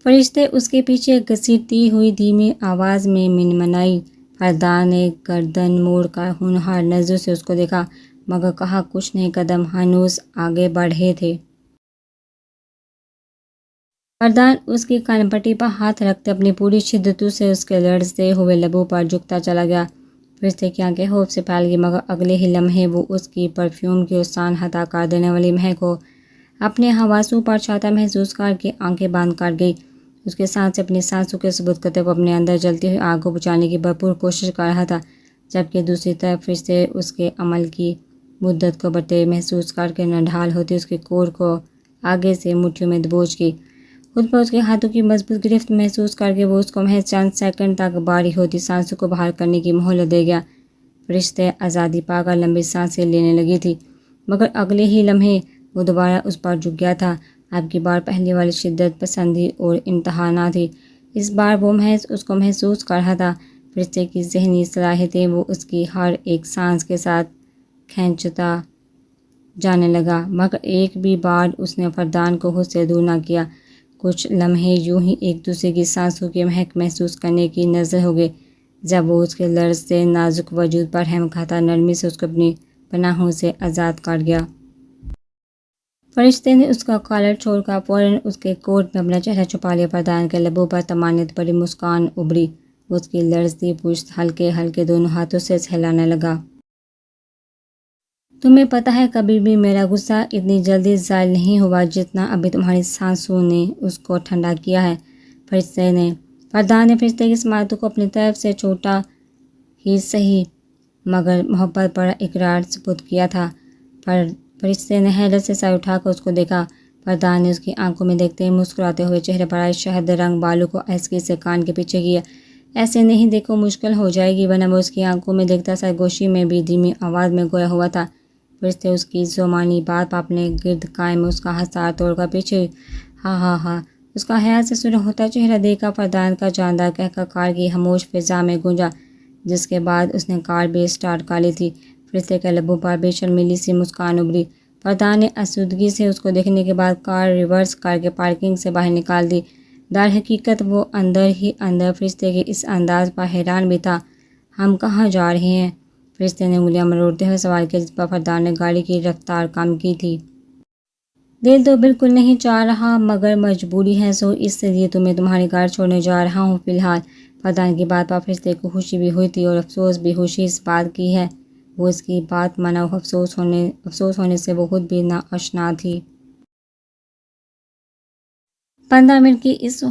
فرشتے اس کے پیچھے گھسیٹتی ہوئی دھیمی آواز میں منمنائی۔ فردان نے گردن موڑ کر ہونہار نظروں سے اس کو دیکھا، مگر کہا کچھ نہیں۔ قدم ہنوز آگے بڑھے تھے۔ فردان اس کی کان پٹی پر ہاتھ رکھتے اپنی پوری شدتوں سے اس کے لرزتے ہوئے لبوں پر جھکتا چلا گیا۔ فرشتے کی آنکھیں خوف سے پھیل گئی، مگر اگلے ہی لمحے وہ اس کی پرفیوم کی سان عطا کر دینے والی مہک کو اپنے حواسوں پر چھاتا محسوس کر کے آنکھیں بند کر گئی۔ اس کے سانس سے اپنی سانسوں کے ثبوت کرتے وہ اپنے اندر جلتی ہوئی آگ کو بجھانے کی بھرپور کوشش کر رہا تھا، جبکہ دوسری طرف فرشتے اس کے عمل کی مدت کو بڑھتے محسوس کر کے نڈھال ہوتی اس کے کور کو آگے سے مٹھیوں میں دبوچ کی۔ خود پر اس کے ہاتھوں کی مضبوط گرفت محسوس کر کے وہ اس کو محض چند سیکنڈ تک باری ہوتی سانسوں کو باہر کرنے کی مہلت دے گیا۔ فرشتے آزادی پا کر لمبی سانسیں لینے لگی تھی، مگر اگلے ہی لمحے وہ دوبارہ اس پر جھک گیا تھا۔ اب کی بار پہلے والی شدت پسندی اور انتہا نہ تھی، اس بار وہ محض اس کو محسوس کر رہا تھا۔ فرشتے کی ذہنی صلاحیتیں وہ اس کی ہر ایک سانس کے ساتھ کھینچتا جانے لگا، مگر ایک بھی بار اس نے فردان کو خود سے دور نہ کیا۔ کچھ لمحے یوں ہی ایک دوسرے کی سانسوں کی مہک محسوس کرنے کی نظر ہو گئے، جب وہ اس کے لرزتے نازک وجود پر رحم کھاتا نرمی سے اس کو اپنی پناہوں سے آزاد کر گیا۔ فرشتے نے اس کا کالر چھوڑ کر فوراً اس کے کوٹ میں اپنا چہرہ چھپا لیا۔ فردان کے لبوں پر طمانینت بھری مسکان ابھری، وہ اس کی لرزتی پشت ہلکے ہلکے دونوں ہاتھوں سے سہلانے لگا۔ تمہیں پتہ ہے کبھی بھی میرا غصہ اتنی جلدی زائل نہیں ہوا جتنا ابھی تمہاری سانسوں نے اس کو ٹھنڈا کیا ہے۔ فردان نے فرشتے کی سماعتوں کو اپنی طرف سے چھوٹا ہی سہی مگر محبت بڑا اقرار سپرد کیا تھا۔ فرشتے نے حیرت سے سر اٹھا کر اس کو دیکھا۔ فردان نے اس کی آنکھوں میں دیکھتے ہی مسکراتے ہوئے چہرے پر آئے شہد رنگ بالوں کو آہستگی سے کان کے پیچھے کیا۔ ایسے نہیں دیکھو، مشکل ہو جائے گی، ورنہ وہ اس کی آنکھوں میں دیکھتا سرگوشی میں بھی دھیمی آواز میں گویا ہوا تھا، فرشتے اس کی زمانی بات پر اپنے گرد قائم اس کا حصار توڑ کر پیچھے ہوئی۔ ہاں ہاں ہاں، اس کا حیات سے سنا ہوتا چہرہ دیکھا فردان کا جاندار کہہ کار کی خاموش فضا میں گونجا، جس کے بعد اس نے کار بھی اسٹارٹ کر لی تھی۔ فرشتے کے لبوں پر بے شرمیلی سی مسکان ابھری۔ فردان نے اسودگی سے اس کو دیکھنے کے بعد کار ریورس کر کے پارکنگ سے باہر نکال دی۔ در حقیقت وہ اندر ہی اندر فرشتے کے اس انداز پر حیران بھی تھا۔ ہم کہاں جا رہے ہیں؟ فرشتے نے انگلیاں مروڑتے ہوئے سوال کیا، جس پر فردان نے گاڑی کی رفتار کم کی تھی۔ دل تو بالکل نہیں چاہ رہا مگر مجبوری ہے، سو اس لیے تمہیں تمہاری گاڑی چھوڑنے جا رہا ہوں فی الحال۔ فردان کی بات پر فرشتے کو خوشی بھی ہوئی تھی اور افسوس بھی۔ خوشی اس بات کی ہے وہ اس کی بات مانا، افسوس ہونے سے وہ خود بھی ناآشنا تھی۔ 15 منٹ کی اس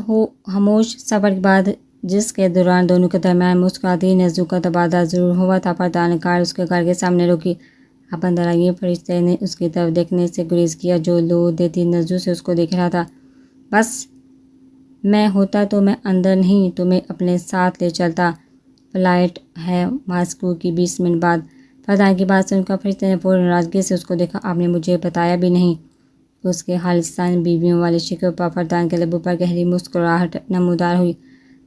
خاموش سفر کے بعد، جس کے دوران دونوں کے درمیان مسکراتی نظروں کا تبادلہ ضرور ہوا تھا، فردان نے کار اس کے گھر کے سامنے روکی۔ اب اندر آئیے۔ فرشتے نے اس کی طرف دیکھنے سے گریز کیا، جو لو دیتی نظروں سے اس کو دیکھ رہا تھا۔ بس میں ہوتا تو میں اندر نہیں تمہیں اپنے ساتھ لے چلتا، فلائٹ ہے ماسکو کی 20 منٹ بعد۔ فردان کی بات سن کر فرشتے نے فوراً ناراضگی سے اس کو دیکھا۔ آپ نے مجھے بتایا بھی نہیں۔ اس کے خالصانہ بیویوں والے شکوے پر فردان کے لبوں پر گہری مسکراہٹ نمودار ہوئی۔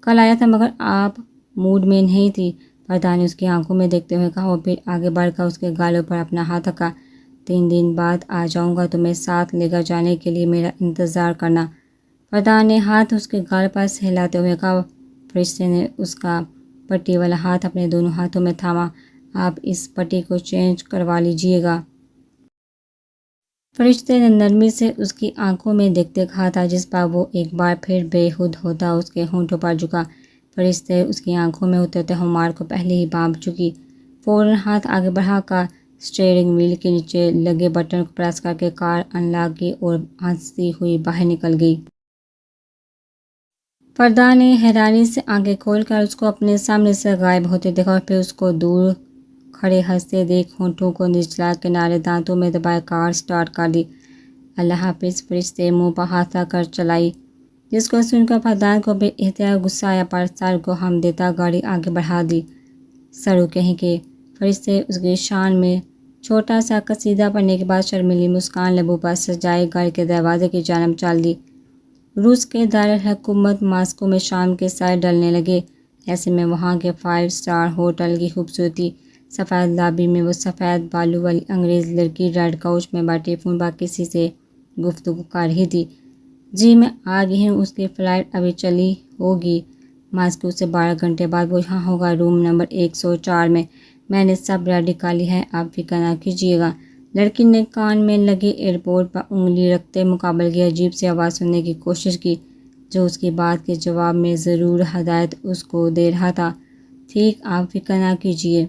کل آیا تھا مگر آپ موڈ میں نہیں تھی، فردان نے اس کی آنکھوں میں دیکھتے ہوئے کہا اور پھر آگے بڑھ کر اس کے گالوں پر اپنا ہاتھ رکھا۔ 3 دن بعد آ جاؤں گا، تمہیں ساتھ لے کر جانے کے لیے میرا انتظار کرنا۔ فردان نے ہاتھ اس کے گال پر ہلاتے ہوئے کہا۔ فرشتے نے اس کا پٹی والا ہاتھ اپنے دونوں ہاتھوں میں تھاما۔ آپ اس پٹی کو چینج کروا لیجیے گا۔ فرشتے نے نرمی سے اس کی آنکھوں میں دیکھتے کہا تھا، جس پر وہ ایک بار پھر بے خود ہوتا اس کے ہونٹوں پر جھکا۔ فرشتے اس کی آنکھوں میں اترتے خمار کو پہلے ہی بانپ چکی۔ فوراً ہاتھ آگے بڑھا کر اسٹیئرنگ وہیل کے نیچے لگے بٹن کو پریس کر کے کار انلاک کی اور ہنستی ہوئی باہر نکل گئی۔ فردان نے حیرانی سے آنکھیں کھول کر اس کو اپنے سامنے سے غائب ہوتے دیکھا اور پھر اس کو دور کھڑے ہنستے دیکھ ہونٹوں کو نچلا کنارے دانتوں میں دبائے کار سٹارٹ کر دی۔ اللہ حافظ، فرشتے منہ پر ہاتھ رکھ کر چلائی، جس کو سن کر فردان کو بے اختیار غصہ آیا، پر سر کو ہم دیتا گاڑی آگے بڑھا دی۔ سرو کہیں کہ فرشتے اس کی شان میں چھوٹا سا قصیدہ پڑھنے کے بعد شرمیلی مسکان لبوں پر سجائے گاڑی کے دروازے کی جانب چل دی۔ روس کے دارالحکومت ماسکو میں شام کے سائے ڈلنے لگے، ایسے میں وہاں کے 5 اسٹار ہوٹل کی خوبصورتی، سفید لابی میں وہ سفید بالوں والی انگریز لڑکی ریڈ کوچ میں بیٹھی فون پر کسی سے گفتگو کر رہی تھی۔ جی میں آ گئی ہوں، اس کی فلائٹ ابھی چلی ہوگی، ماسکو سے 12 گھنٹے بعد وہ یہاں ہوگا، روم نمبر 104 میں نے سب ریڈی کر لی ہے، آپ فکر نہ کیجیے گا۔ لڑکی نے کان میں لگے ایئرپورٹ پر انگلی رکھتے مقابل کی عجیب سی آواز سننے کی کوشش کی، جو اس کی بات کے جواب میں ضرور ہدایت اس کو دے رہا تھا۔ ٹھیک، آپ فکر نہ کیجیے۔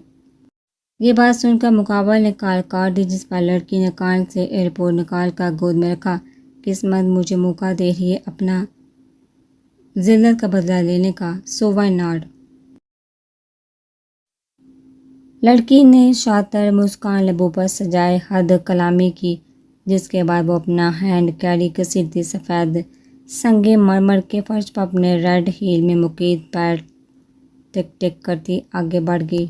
یہ بات سن کر مقابل نے کال کاٹ دی، جس پر لڑکی نے کان سے ایئرپورٹ نکال کر گود میں رکھا۔ قسمت مجھے موقع دے رہی ہے اپنا ذلت کا بدلہ لینے کا، سو وائی ناٹ۔ لڑکی نے شاطر مسکان لبوں پر سجائے حد کلامی کی، جس کے بعد وہ اپنا ہینڈ کیری گھسیٹتی سفید سنگ مرمر کے فرش پر اپنے ریڈ ہیل میں مقید پیر ٹک ٹک کرتی آگے بڑھ گئی۔